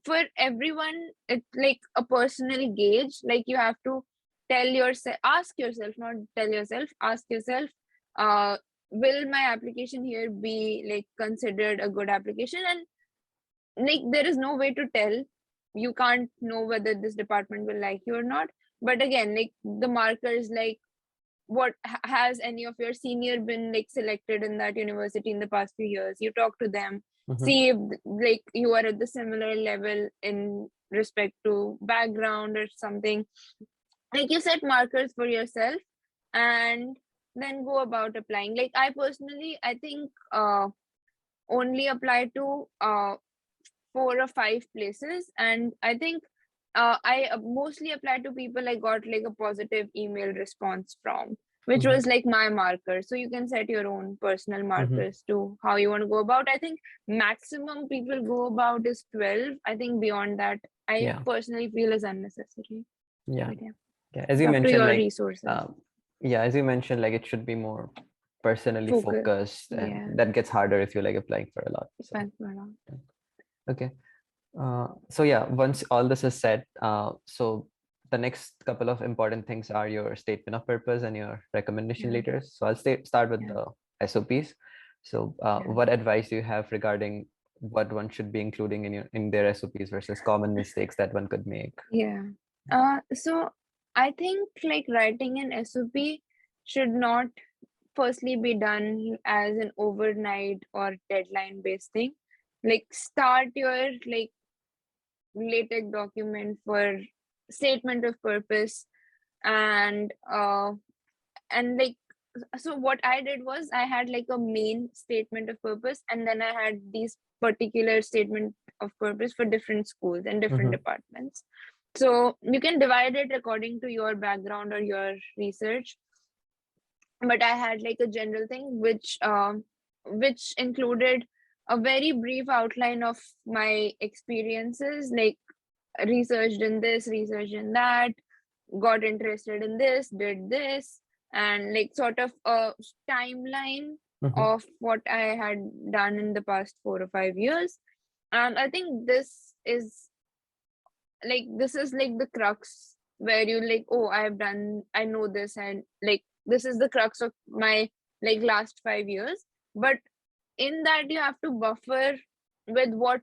for everyone it's like a personal gauge. Like you have to ask yourself, will my application here be like considered a good application? And like there is no way to tell. You can't know whether this department will like you or not. But again, like the markers, like what has any of your senior been like selected in that university in the past few years? You talk to them, see if like you are at the similar level in respect to background or something. Like you set markers for yourself and then go about applying. Like I personally, I think only apply to 4 or 5 places, and I think I mostly applied to people I got like a positive email response from, which Mhm. was like my marker. So you can set your own personal markers to how you want to go about. I think maximum people go about is 12. I think beyond that, I Yeah. personally feel is unnecessary. Yeah. But yeah, Yeah. As it's you up to mentioned, your like, resources. yeah, as you mentioned, like it should be more personally Focus. focused, and Yeah. that gets harder if you're like applying for a lot. So, Depends on all. yeah. Okay. So yeah, once all this is set, so the next couple of important things are your statement of purpose and your recommendation Yeah. letters. So I'll start with Yeah. the SOPs. So Yeah. what advice do you have regarding what one should be including in their SOPs versus common mistakes that one could make? Yeah. So I think like writing an SOP should not firstly be done as an overnight or deadline based thing. Like start your like LaTeX document for statement of purpose and like so what I did was I had like a main statement of purpose and then I had these particular statement of purpose for different schools and different Mm-hmm. departments. So you can divide it according to your background or your research, but I had like a general thing which included a very brief outline of my experiences, like researched in this, researched in that, got interested in this, did this, and like sort of a timeline Mm-hmm. of what I had done in the past 4 or 5 years. And I think this is like the crux where you like, oh, I know this, and like this is the crux of my like last 5 years. But in that you have to buffer with what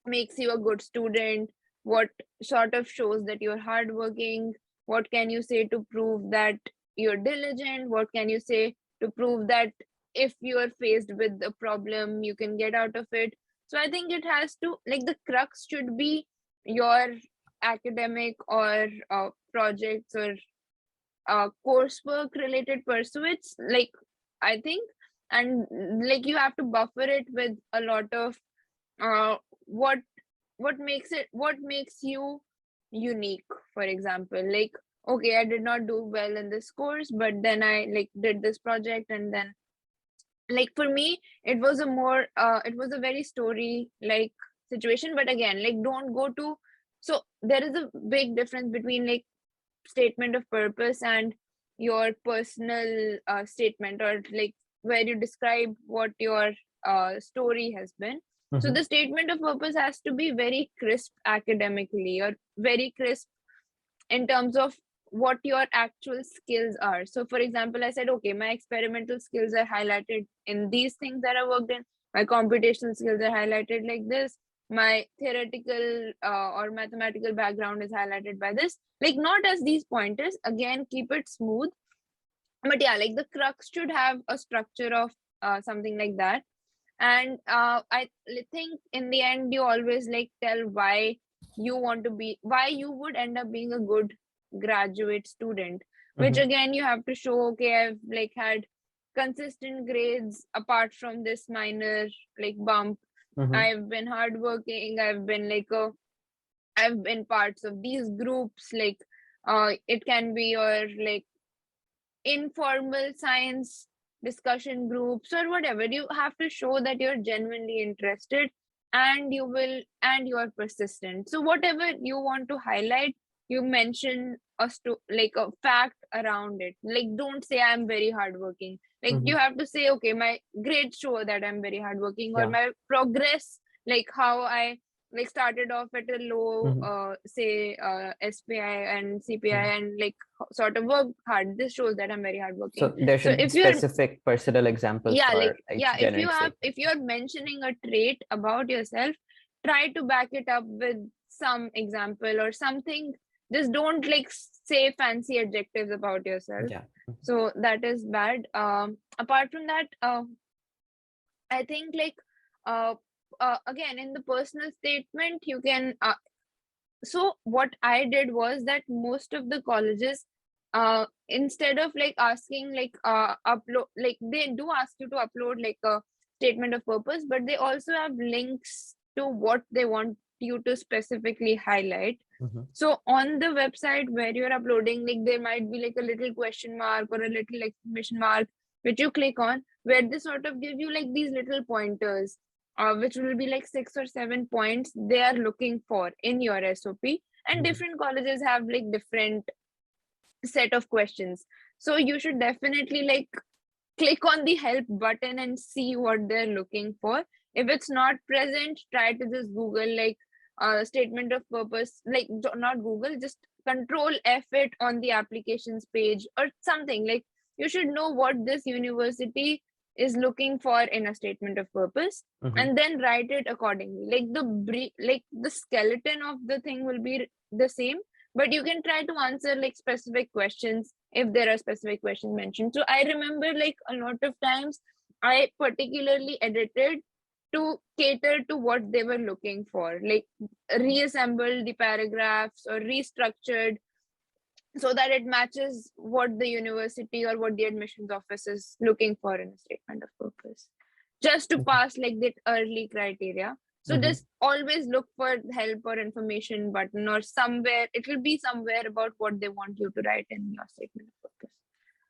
makes you a good student, what sort of shows that you're hardworking, what can you say to prove that you're diligent, what can you say to prove that if you're faced with a problem you can get out of it. So I think it has to like the crux should be your academic or projects or coursework related pursuits, like I think. And like you have to buffer it with a lot of uh, what what makes you unique. For example, like, okay, I did not do well in this course, but then I like did this project, and then like for me it was a very story like situation. But again, like don't go to, so there is a big difference between like statement of purpose and your personal statement, or like where you describe what your story has been. So Mm-hmm. the statement of purpose has to be very crisp academically, or very crisp in terms of what your actual skills are. So for example, I said, okay, my experimental skills are highlighted in these things that I worked in, my computational skills are highlighted like this, my theoretical or mathematical background is highlighted by this, like not as these pointers, again keep it smooth. But yeah, like the crux should have a structure of something like that. And I think in the end you always like tell why you would end up being a good graduate student, which Mm-hmm. again you have to show, okay, I've like had consistent grades apart from this minor like bump, Mm-hmm. I've been hardworking, I've been parts of these groups, like it can be your like informal science discussion groups or whatever. You have to show that you're genuinely interested, and you're persistent. So whatever you want to highlight, you mention like a fact around it. Like don't say I'm very hardworking. Like Mm-hmm. you have to say, okay, my grades show that I'm very hardworking, or Yeah. my progress, like how I like started off at a low Mm-hmm. say SPI and CPI, Yeah. and like sort of work hard. This shows that I'm very hardworking. So there So should be if you're, specific personal examples yeah, like, for yeah, each generic if statement. you're mentioning a trait about yourself, try to back it up with some example or something. Just don't like say fancy adjectives about yourself. Yeah. So that is bad. Apart from that, I think like uh, again in the personal statement you can so what I did was that most of the colleges instead of like asking like upload, like they do ask you to upload like a statement of purpose, but they also have links to what they want you to specifically highlight. Mhm. So on the website where you're uploading, like there might be like a little question mark or a little exclamation mark, which you click on, where they sort of give you like these little pointers, which will be like 6 or 7 points they are looking for in your SOP. And Mhm. different colleges have like different set of questions. So you should definitely like click on the help button and see what they're looking for. If it's not present, try to just Google like statement of purpose, like not Google, just control F it on the applications page or something. Like you should know what this university is looking for in a statement of purpose, Mhm. and then write it accordingly. Like the skeleton of the thing will be the same, but you can try to answer like specific questions if there are specific questions mentioned. So I remember like a lot of times I particularly edited to cater to what they were looking for, like reassembled the paragraphs or restructured so that it matches what the university or what the admissions office is looking for in a statement of purpose, just to Okay. pass like that early criteria. So Mhm. just always look for help or information button, or somewhere it will be somewhere about what they want you to write in your statement of purpose.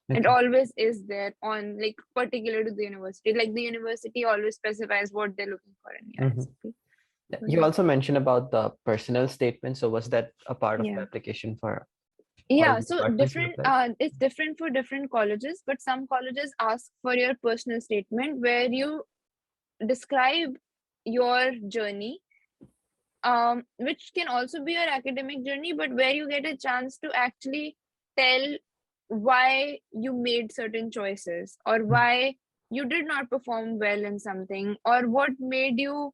It Okay. always is there on like particular to the university, like the university always specifies what they're looking for in your Mhm. SOP. Yeah, So you yeah. also mentioned about the personal statement. So was that a part of the Yeah. application for all Yeah, the so departments you different applied? it's different for different colleges, but some colleges ask for your personal statement where you describe your journey, which can also be your academic journey, but where you get a chance to actually tell why you made certain choices, or Mhm. why you did not perform well in something, or what made you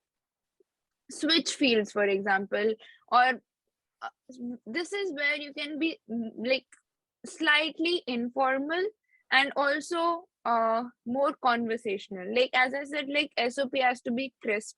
switch fields, for example. Or this is where you can be like slightly informal and also more conversational. Like as I said, like SOP has to be crisp.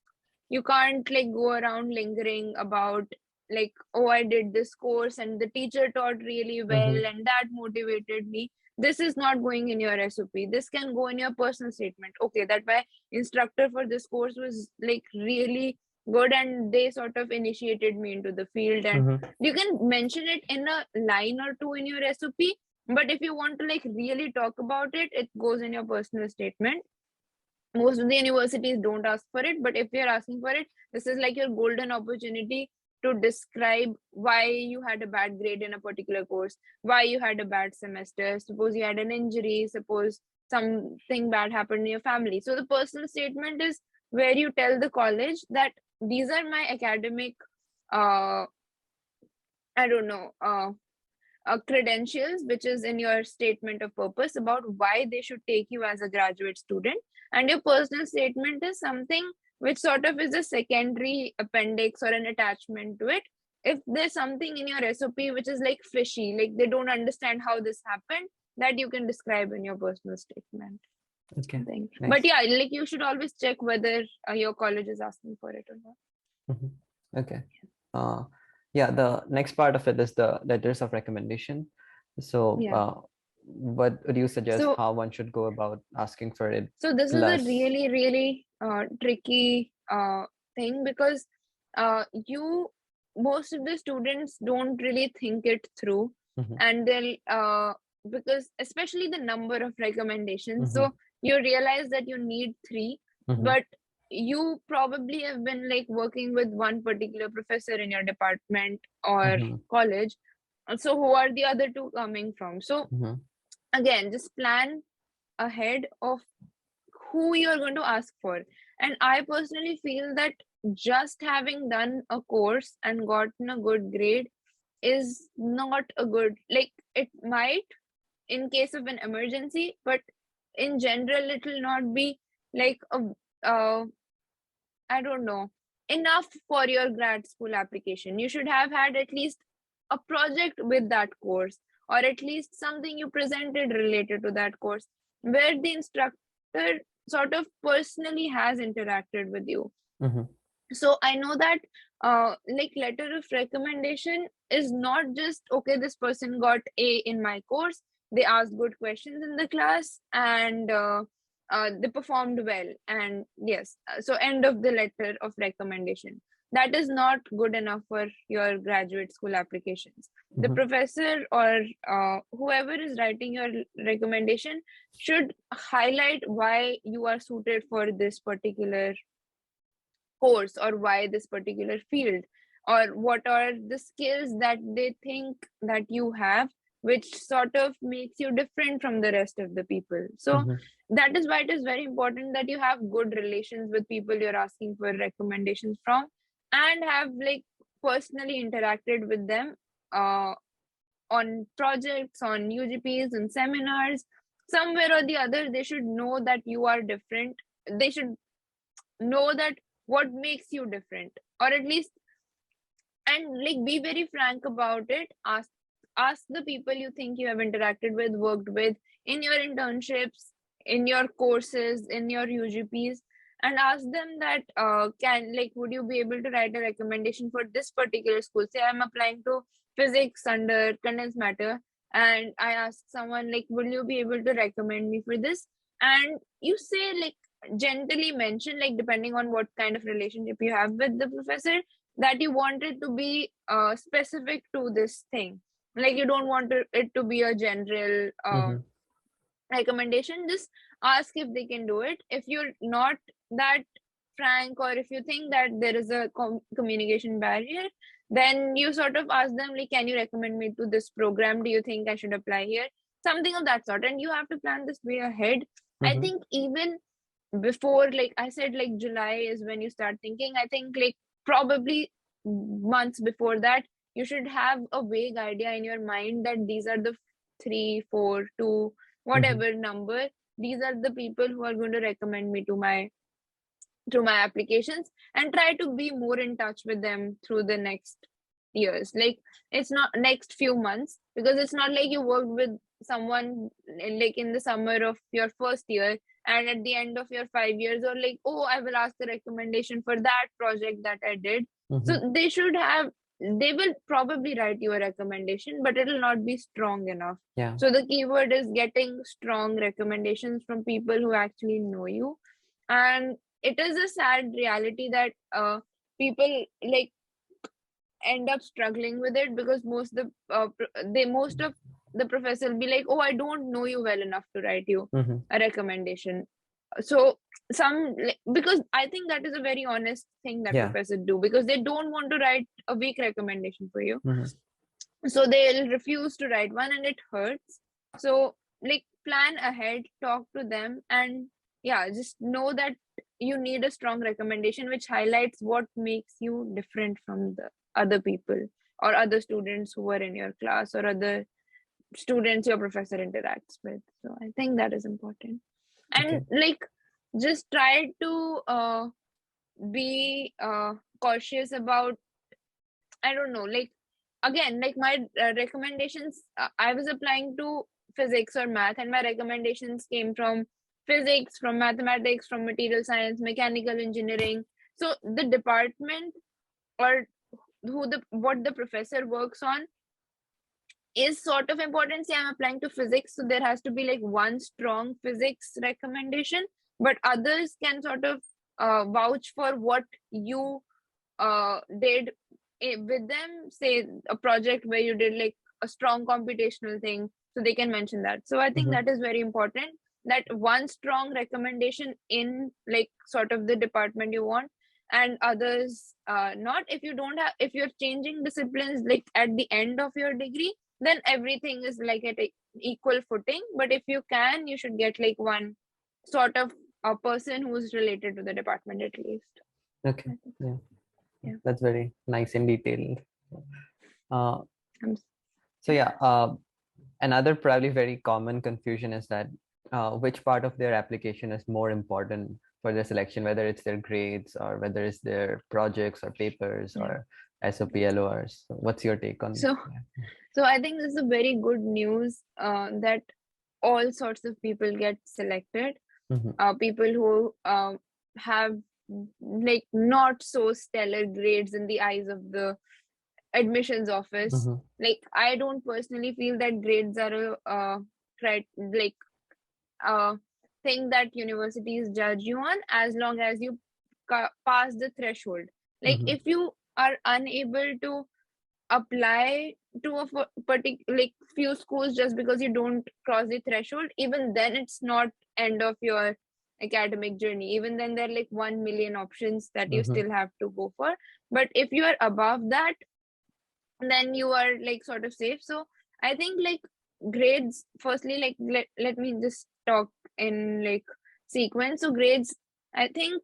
You can't like go around lingering about like, oh, I did this course and the teacher taught really well Mhm. and that motivated me. This is not going in your SOP. This can go in your personal statement. Okay, that my instructor for this course was like really good and they sort of initiated me into the field. And Mhm. you can mention it in a line or two in your SOP, but if you want to like really talk about it, it goes in your personal statement. Most of the universities don't ask for it, but if you're asking for it, this is like your golden opportunity to describe why you had a bad grade in a particular course, why you had a bad semester, suppose you had an injury, suppose something bad happened in your family. So the personal statement is where you tell the college that these are my academic uh I don't know credentials, which is in your statement of purpose about why they should take you as a graduate student. And your personal statement is something which sort of is a secondary appendix or an attachment to it. If there's something in your SOP which is like fishy, like they don't understand how this happened, that you can describe in your personal statement. Okay. Thing. But Nice. yeah, like you should always check whether your college is asking for it or not. Mhm. Okay. Uh, yeah, the next part of it is the letters of recommendation. So, Yeah. what would you suggest So how one should go about asking for it? So this is a Plus, really, really tricky thing, because you most of the students don't really think it through, Mhm. and they'll because especially the number of recommendations. Mhm. So you realize that you need three, Mhm. but you probably have been like working with one particular professor in your department or Mhm. college. So who are the other two coming from? So Mhm. again, just plan ahead of who you're going to ask for. And I personally feel that just having done a course and gotten a good grade is not a good, like it might in case of an emergency, but in general it will not be like a I don't know, enough for your grad school application. You should have had at least a project with that course, or at least something you presented related to that course, where the instructor sort of personally has interacted with you. Mhm. So I know that like letter of recommendation is not just okay, this person got A in my course, they asked good questions in the class, and they performed well, and yes, so end of the letter of recommendation. that is not good enough for your graduate school applications. The professor or whoever is writing your recommendation should highlight why you are suited for this particular course, or why this particular field, or what are the skills that they think that you have, which sort of makes you different from the rest of the people. So that is why it is very important that you have good relations with people you're asking for recommendations from, and have like personally interacted with them on projects, on UGPs and seminars. Somewhere or the other, they should know that you are different. They should know that what makes you different, or at least, and like be very frank about it. Ask the people you think you have interacted with, worked with in your internships, in your courses, in your UGPs, and ask them that would you be able to write a recommendation for this particular school? Say I'm applying to physics under condensed matter, and I ask someone like, will you be able to recommend me for this? And you say, like, gently mention, like, depending on what kind of relationship you have with the professor, that you want it to be specific to this thing. Like, you don't want it to be a general recommendation. Just ask if they can do it. If you're not that frank, or if you think that there is a communication barrier, then you sort of ask them, like, can you recommend me to this program? Do you think I should apply here? Something of that sort. And you have to plan this way ahead. I think even before, like I said, like July is when you start thinking. I think like probably months before that, you should have a vague idea in your mind that these are the 3, 4, 2, whatever number, these are the people who are going to recommend me to my applications, and try to be more in touch with them through the next years. Like, it's not next few months, because it's not like you worked with someone like in the summer of your first year, and at the end of your 5 years, or like, oh, I will ask the recommendation for that project that I did. So they will probably write you a recommendation, but it will not be strong enough. So the keyword is getting strong recommendations from people who actually know you. And it is a sad reality that people like end up struggling with it, because most of the professor will be like, oh, I don't know you well enough to write you a recommendation. So because I think that is a very honest thing that professors do, because they don't want to write a weak recommendation for you. So they'll refuse to write one, and it hurts. So like, plan ahead, talk to them, and just know that you need a strong recommendation which highlights what makes you different from the other people, or other students who are in your class, or other students your professor interacts with. So I think that is important. And like, just try to be cautious about, I don't know, like, again, like my recommendations, I was applying to physics or math, and my recommendations came from physics, from mathematics, from material science, mechanical engineering. So the department, or what the professor works on, is sort of important. Say I'm applying to physics, so there has to be like one strong physics recommendation, but others can sort of vouch for what you did with them. Say a project where you did like a strong computational thing, so they can mention that. So I think that is very important, that one strong recommendation in like sort of the department you want, and others not. If you don't have, if you're changing disciplines like at the end of your degree, then everything is like at equal footing. But if you can, you should get like one sort of a person who's related to the department at least. Okay. Yeah. That's very nice and detailed. So another probably very common confusion is that which part of their application is more important for their selection, whether it's their grades, or whether it's their projects or papers or SOPLORs. So what's your take on that? So I think this is a very good news that all sorts of people get selected. People who have like not so stellar grades in the eyes of the admissions office. Like, I don't personally feel that grades are a thing that universities judge you on, as long as you pass the threshold. Like if you are unable to apply to a particular like few schools just because you don't cross the threshold, even then it's not end of your academic journey. Even then there are like 1 million options that you still have to go for. But if you are above that, then you are like sort of safe. So I think like grades, firstly, like let me just talk in like sequence. So grades, I think,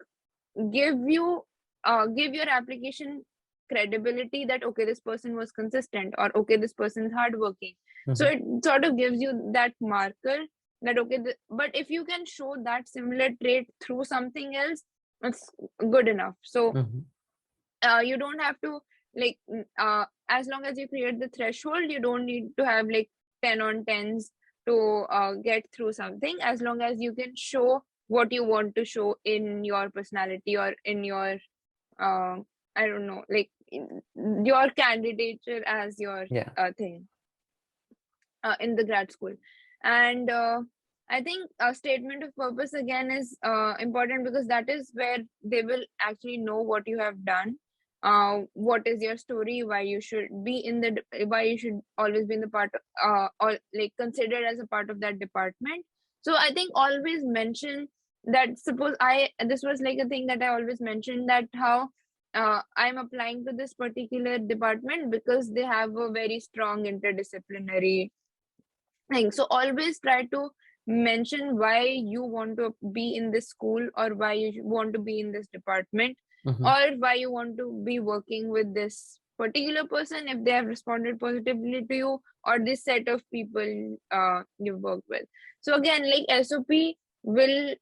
give your application credibility that okay, this person was consistent, or okay, this person is hardworking. So it sort of gives you that marker that okay, but if you can show that similar trait through something else, it's good enough. So you don't have to like as long as you create the threshold, you don't need to have like 10 on 10s to get through something. As long as you can show what you want to show in your personality or in your I don't know, like your candidature as your thing in the grad school. And I think a statement of purpose again is important, because that is where they will actually know what you have done, what is your story, why you should be in the why you should always be in the part or like considered as a part of that department. So I think always mention that, suppose this was like a thing that I always mentioned, that how I'm applying to this particular department because they have a very strong interdisciplinary thing. So always try to mention why you want to be in this school, or why you want to be in this department, or why you want to be working with this particular person if they have responded positively to you, or this set of people you've worked with. So again, like SOP will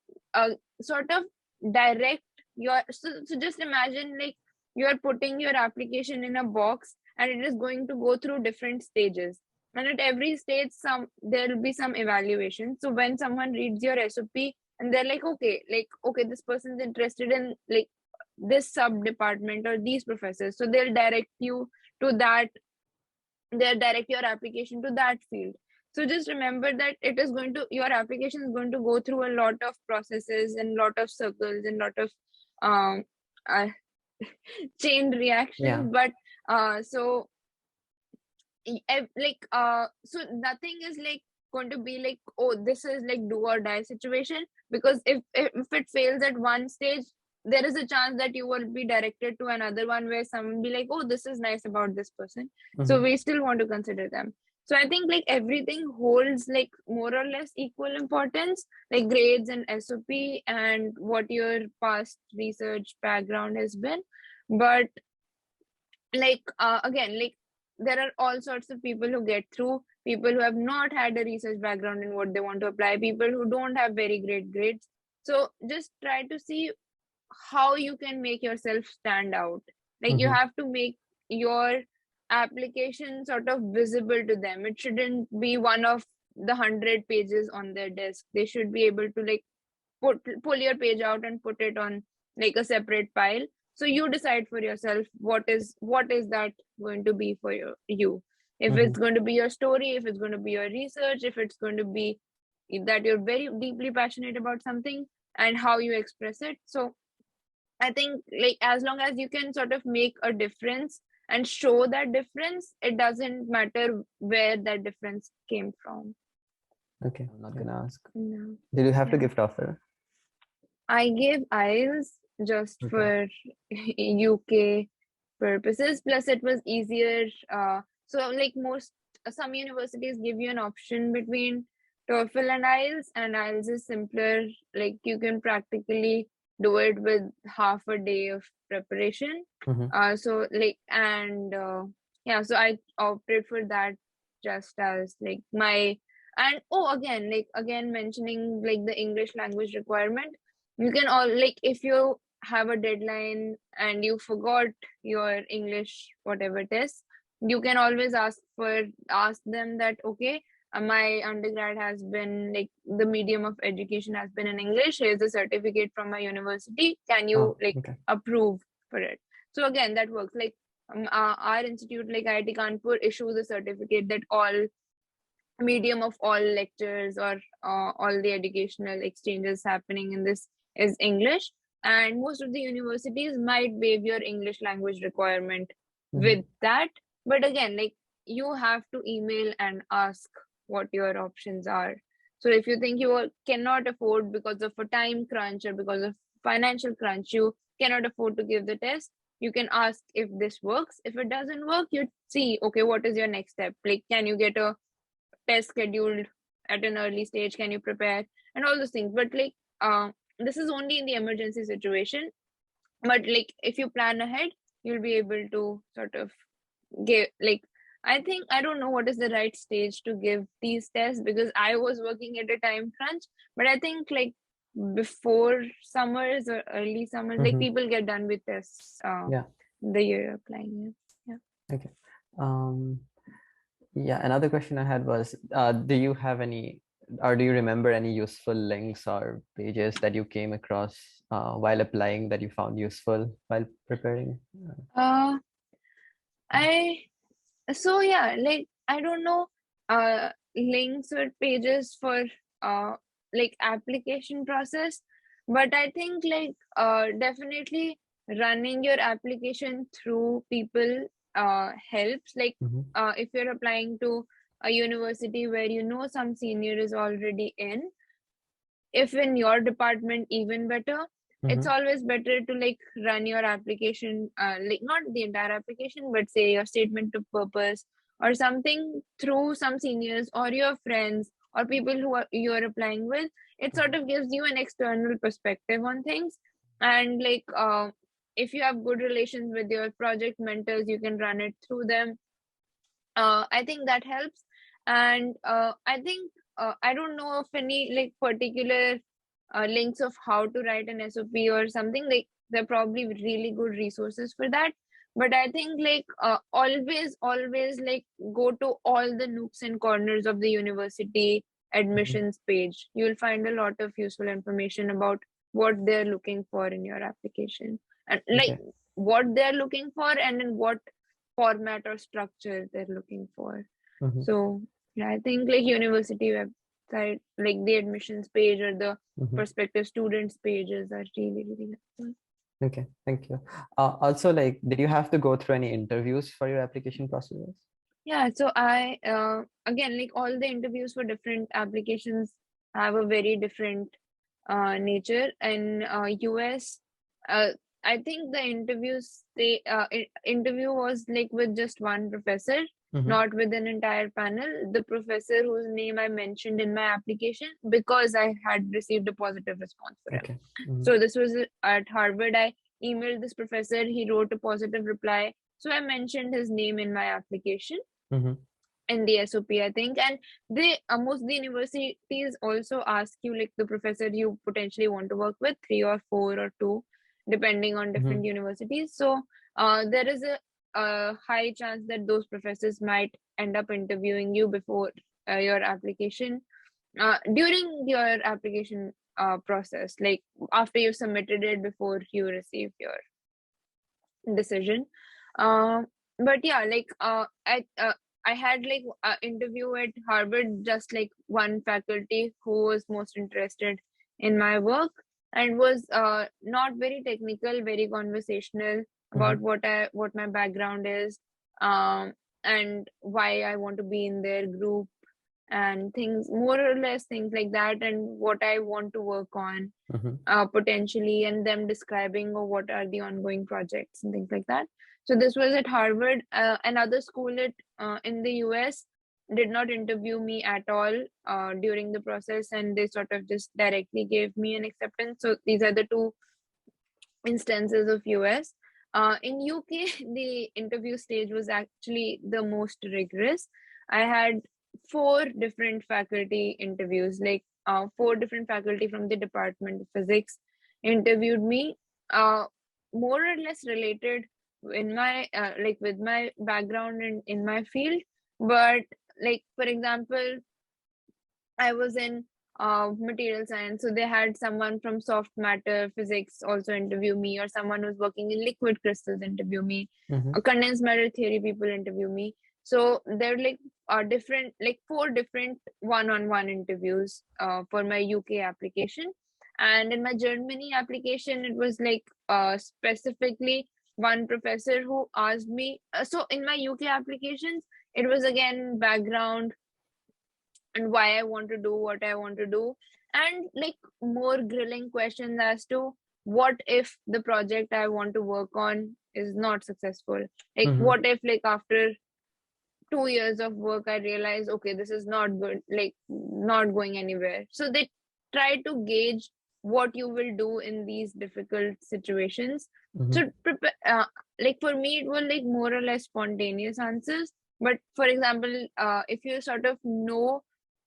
sort of direct your, so just imagine like you are putting your application in a box and it is going to go through different stages, and at every stage there will be some evaluation. So when someone reads your SOP and they're like okay, this person's interested in like this sub department or these professors, so they'll direct you to that, they'll direct your application to that field. So just remember that your application is going to go through a lot of processes and lot of circles and lot of uh, chain reactions. But so nothing is like going to be like, oh, this is like do or die situation, because if it fails at one stage, there is a chance that you will be directed to another one where someone be like, oh, this is nice about this person, so we still want to consider them. So I think like everything holds like more or less equal importance, like grades and SOP and what your past research background has been. But like again, like there are all sorts of people who get through, people who have not had a research background in what they want to apply, people who don't have very great grades. So just try to see how you can make yourself stand out. Like you have to make your application sort of visible to them. It shouldn't be one of the 100 pages on their desk. They should be able to like pull your page out and put it on like a separate pile. So you decide for yourself what is that going to be for you. If it's going to be your story, if it's going to be your research, if it's going to be that you're very deeply passionate about something and how you express it. So I think like as long as you can sort of make a difference and show that difference, it doesn't matter where that difference came from. Okay, I'm not gonna ask. No. Did you have to give TOEFL? I gave IELTS just for UK purposes. Plus, it was easier. So, like some universities give you an option between TOEFL and IELTS is simpler. Like you can practically do it with half a day of preparation. So I opted for that just as like my, and again mentioning like the English language requirement. You can all like, if you have a deadline and you forgot your English whatever test, you can always ask them that okay, my undergrad has been like the medium of education has been in English. Here's a certificate from my university. Can you approve for it? So again, that works. Like our institute, like IIT Kanpur, issues a certificate that all medium of all lectures or all the educational exchanges happening in this is English. and most of the universities might waive your English language requirement Mhm. with that. But again, like, you have to email and ask what your options are. So if you think you cannot afford because of a time crunch or because of financial crunch, you cannot afford to give the test, you can ask if this works. If it doesn't work, you see, okay, what is your next step? Like, can you get a test scheduled at an early stage? Can you prepare? And all those things. But like, this is only in the emergency situation. But like, if you plan ahead, you'll be able to sort of give, like, I think, I don't know what is the right stage to give these tests, because I was working at a time crunch. But I think like before summers or early summers, like, Mhm. people get done with tests Yeah. the year you're applying. Yeah. Okay. Um, yeah, another question I had was, do you have any, or do you remember any useful links or pages that you came across while applying that you found useful while preparing? Uh, I So yeah, like, I don't know links or pages for uh like application process, but I think like definitely running your application through people helps. Like, Mm-hmm. if you're applying to a university where you know some senior is already in, if in your department, even better. It's Mm-hmm. always better to like run your application, like not the entire application, but say your statement of purpose or something through some seniors or your friends or people who you're applying with. It sort of gives you an external perspective on things. And like, if you have good relations with your project mentors, you can run it through them. I think that helps. And I think, I don't know of any like particular links of how to write an SOP or something. Like, there are probably really good resources for that. But I think like, always like, go to all the nooks and corners of the university Mm-hmm. admissions page. You'll find a lot of useful information about what they're looking for in your application, and like Okay. what they're looking for and in what format or structure they're looking for. Mm-hmm. So yeah, I think like university website, like the admissions page or the Mm-hmm. prospective students pages are really helpful. Okay, thank you. Also, like, did you have to go through any interviews for your application processes? Yeah, so I again, like, all the interviews for different applications have a very different nature. In US, uh, I think the interview was like with just one professor, Mm-hmm. not with an entire panel. The professor whose name I mentioned in my application, because I had received a positive response for him. Okay. Mm-hmm. So this was at Harvard. I emailed this professor. He wrote a positive reply. So I mentioned his name in my application Mm-hmm. in the SOP, I think. And they most of the universities also ask you like the professor you potentially want to work with, three or four or two, depending on different Mm-hmm. universities. So there is a high chance that those professors might end up interviewing you before your application, during your application process, like after you submitted it, before you receive your decision. uh, but yeah, like, I had like interview at Harvard, just like one faculty who was most interested in my work and was not very technical, very conversational Mm-hmm. about what my background is, um, and why I want to be in their group, and things, more or less things like that, and what I want to work on Mm-hmm. potentially, and them describing what are the ongoing projects and things like that. So this was at Harvard. Another school in the US did not interview me at all during the process, and they sort of just directly gave me an acceptance. So these are the two instances of US. In UK, the interview stage was actually the most rigorous. I had four different faculty interviews, like four different faculty from the Department of Physics interviewed me, uh, more or less related in my like with my background in my field. But like, for example, I was in material science, so they had someone from soft matter physics also interview me, or someone who's working in liquid crystals interview me, Mm-hmm. a condensed matter theory people interview me. So they're like different, like four different one-on-one interviews for my UK application. And in my Germany application, it was like specifically one professor who asked me. So in my UK applications, it was again background and why I want to do what I want to do, and like more grilling questions as to what if the project I want to work on is not successful. Like, what if, like, after 2 years of work, I realize, okay, this is not good, like, not going anywhere. So they try to gauge what you will do in these difficult situations. So, like, for me, it was like more or less spontaneous answers. But for example, if you sort of know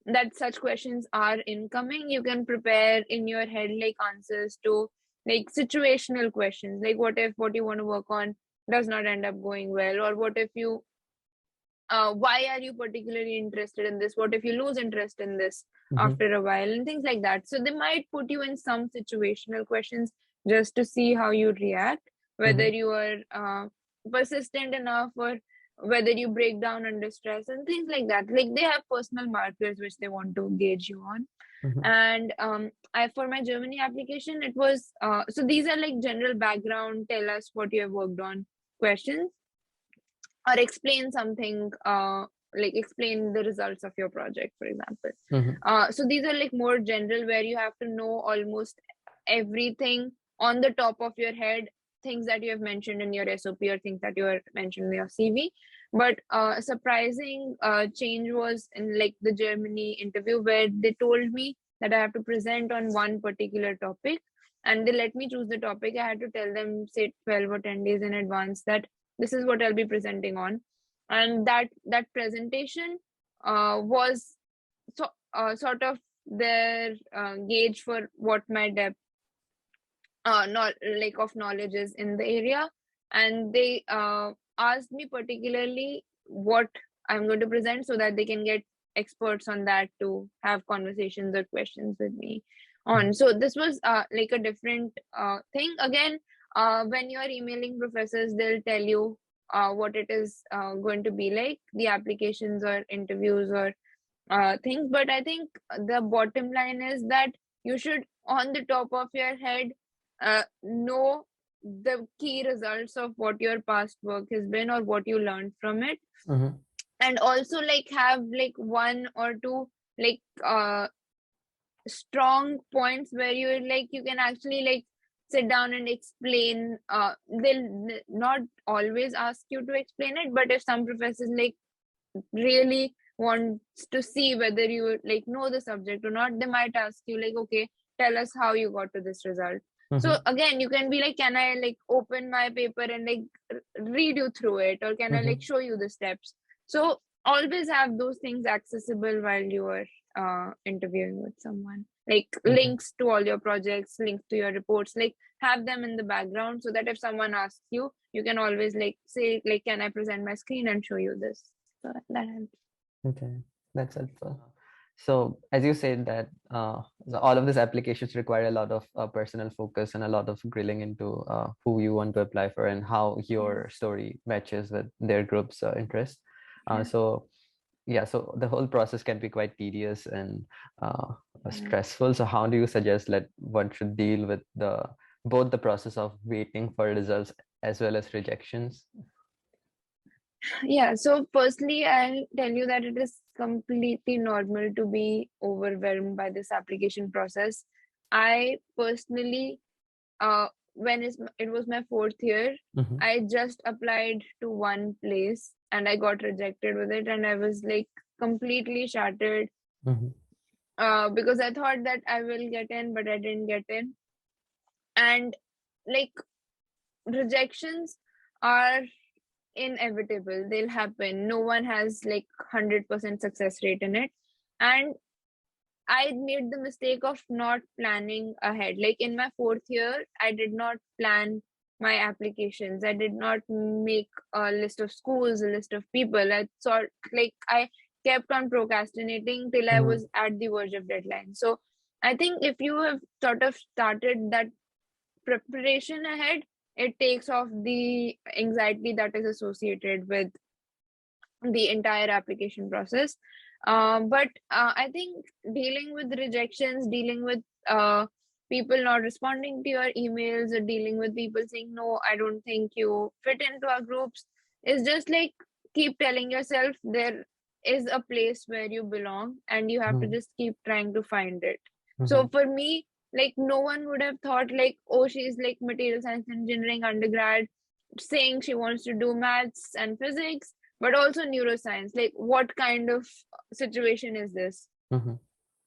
that such questions are incoming, you can prepare in your head like answers to like situational questions, like what if what you want to work on does not end up going well, or what if you why are you particularly interested in this, what if you lose interest in this after a while, and things like that. So they might put you in some situational questions just to see how you react, whether you are persistent enough, or whether you break down under stress and things like that. Like, they have personal markers which they want to gauge you on. And I, for my Germany application, it was so these are like general background, tell us what you have worked on questions, or explain something, like explain the results of your project, for example. So these are like more general, where you have to know almost everything on the top of your head, things that you have mentioned in your SOP or things that you have mentioned in your CV. But a surprising change was in like the Germany interview, where they told me that I have to present on one particular topic, and they let me choose the topic. I had to tell them, say, 12 or 10 days in advance that this is what I'll be presenting on. And that presentation was sort of their gauge for what my depth not like of knowledge is in the area. And they asked me particularly what I'm going to present, so that they can get experts on that to have conversations or questions with me on. So this was like a different thing. Again, when you're emailing professors, they'll tell you what it is going to be like, the applications or interviews or things. But I think the bottom line is that you should, on the top of your head, know the key results of what your past work has been or what you learned from it. And also like have like one or two like strong points where you can actually like sit down and explain. They'll not always ask you to explain it, but if some professors like really wants to see whether you like know the subject or not, they might ask you like, okay, tell us how you got to this result. So again, you can be like, can I like open my paper and like read you through it, or can I like show you the steps? So always have those things accessible while you are interviewing with someone, like links to all your projects, links to your reports, like have them in the background, so that if someone asks you, you can always like say like, can I present my screen and show you this? So that helps. Okay, that's helpful. So as you said that all of these applications require a lot of personal focus and a lot of grilling into who you want to apply for and how your story matches with their group's interest. So the whole process can be quite tedious and stressful. So how do you suggest that one should deal with both the process of waiting for results as well as rejections? Yeah, so firstly, I'll tell you that it is completely normal to be overwhelmed by this application process. I personally, when it was my 4th year, I just applied to one place and I got rejected with it, and I was like completely shattered because I thought that I will get in, but I didn't get in. And like, rejections are inevitable, they'll happen. No one has like 100% success rate in it. And I made the mistake of not planning ahead. Like in my 4th year, I did not plan my applications. I did not make a list of schools, a list of people. I kept on procrastinating till I was at the verge of deadline. So I think if you have sort of started that preparation ahead, it takes off the anxiety that is associated with the entire application process. But I think dealing with rejections, dealing with people not responding to your emails or dealing with people saying, no, I don't think you fit into our groups. It's just like keep telling yourself there is a place where you belong and you have to just keep trying to find it. So for me, like no one would have thought like, oh, she's like material science engineering undergrad saying she wants to do maths and physics, but also neuroscience. Like what kind of situation is this?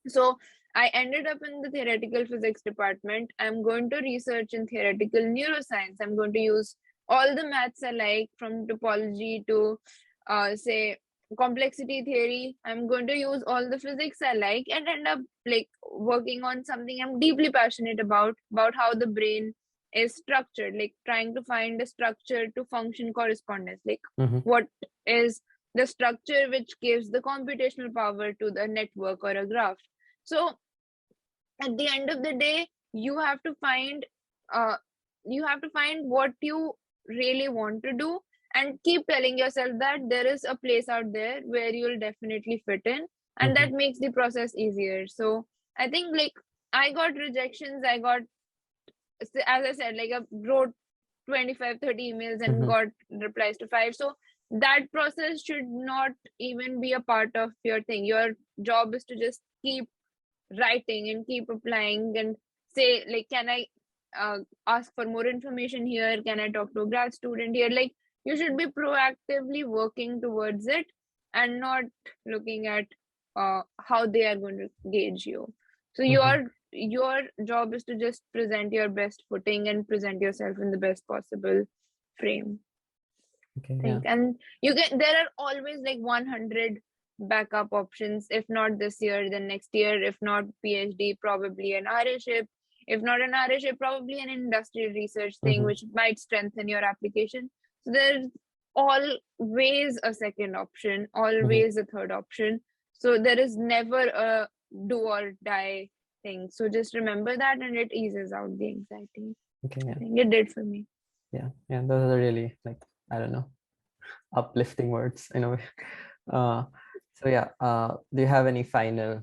So I ended up in the theoretical physics department. I'm going to research in theoretical neuroscience. I'm going to use all the maths I like, from topology to say complexity theory. I'm going to use all the physics I like and end up like working on something I'm deeply passionate about how the brain is structured, like trying to find a structure to function correspondence, like what is the structure which gives the computational power to the network or a graph. So at the end of the day, you have to find what you really want to do and keep telling yourself that there is a place out there where you'll definitely fit in, and that makes the process easier. So I think like I got rejections, I got, as I said, like I wrote 25-30 emails and got replies to 5. So that process should not even be a part of your thing. Your job is to just keep writing and keep applying and say like, can I ask for more information here? Can I talk to a grad student here? Like you should be proactively working towards it and not looking at how they are going to gauge you. So your job is to just present your best footing and present yourself in the best possible frame. And you get, there are always like 100 backup options. If not this year, then next year. If not PhD, probably an RA-ship. If not an RA-ship, probably an industrial research thing which might strengthen your application. So there's always a second option, always a third option. So there is never a do or die thing. So just remember that, and it eases out the anxiety. I think it did for me. Yeah, those are really, like, I don't know, uplifting words in a way. So yeah, do you have any final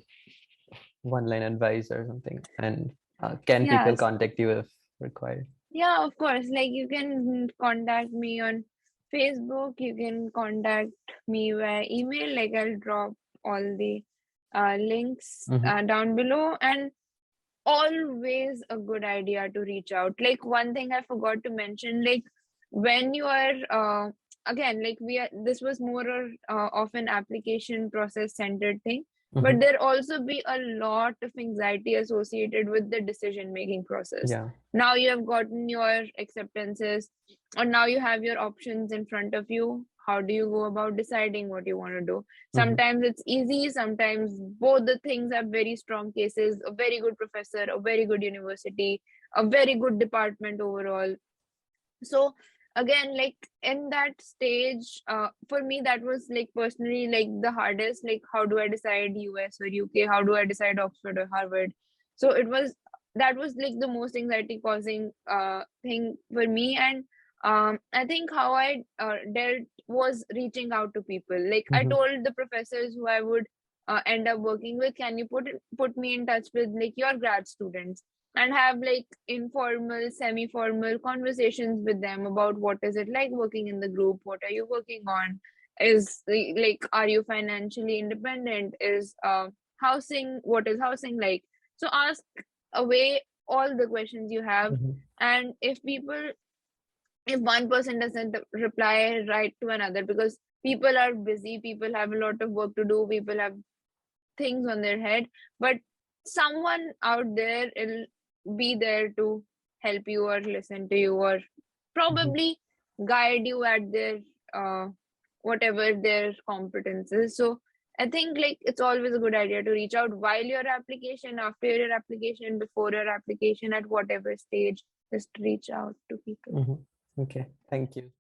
one-line advice or something? And can people contact you if required? Yeah, of course. Like you can contact me on Facebook. You can contact me via email. Like I'll drop all the links down below. And always a good idea to reach out. Like one thing I forgot to mention, like when you are again, like this was more of an application process centered thing, but there also be a lot of anxiety associated with the decision making process. Now you have gotten your acceptances, or now you have your options in front of you. How do you go about deciding what you want to do? Sometimes it's easy, sometimes both the things have very strong cases, a very good professor, a very good university, a very good department overall. So again, like in that stage, for me that was like personally like the hardest. Like how do I decide US or UK? How do I decide Oxford or Harvard? So that was like the most anxiety causing thing for me. And I think how I dealt was reaching out to people. Like I told the professors who I would end up working with, can you put me in touch with like your grad students, and have like informal, semi-formal conversations with them about what is it like working in the group, what are you working on, is like, are you financially independent, is housing, what is housing like? So ask away all the questions you have. And if one person doesn't reply right to another, because people are busy, people have a lot of work to do, people have things on their head, but someone out there will be there to help you or listen to you or probably guide you at their whatever their competence is. So I think like it's always a good idea to reach out while your application, after your application, before your application, at whatever stage, just reach out to people. Okay, thank you.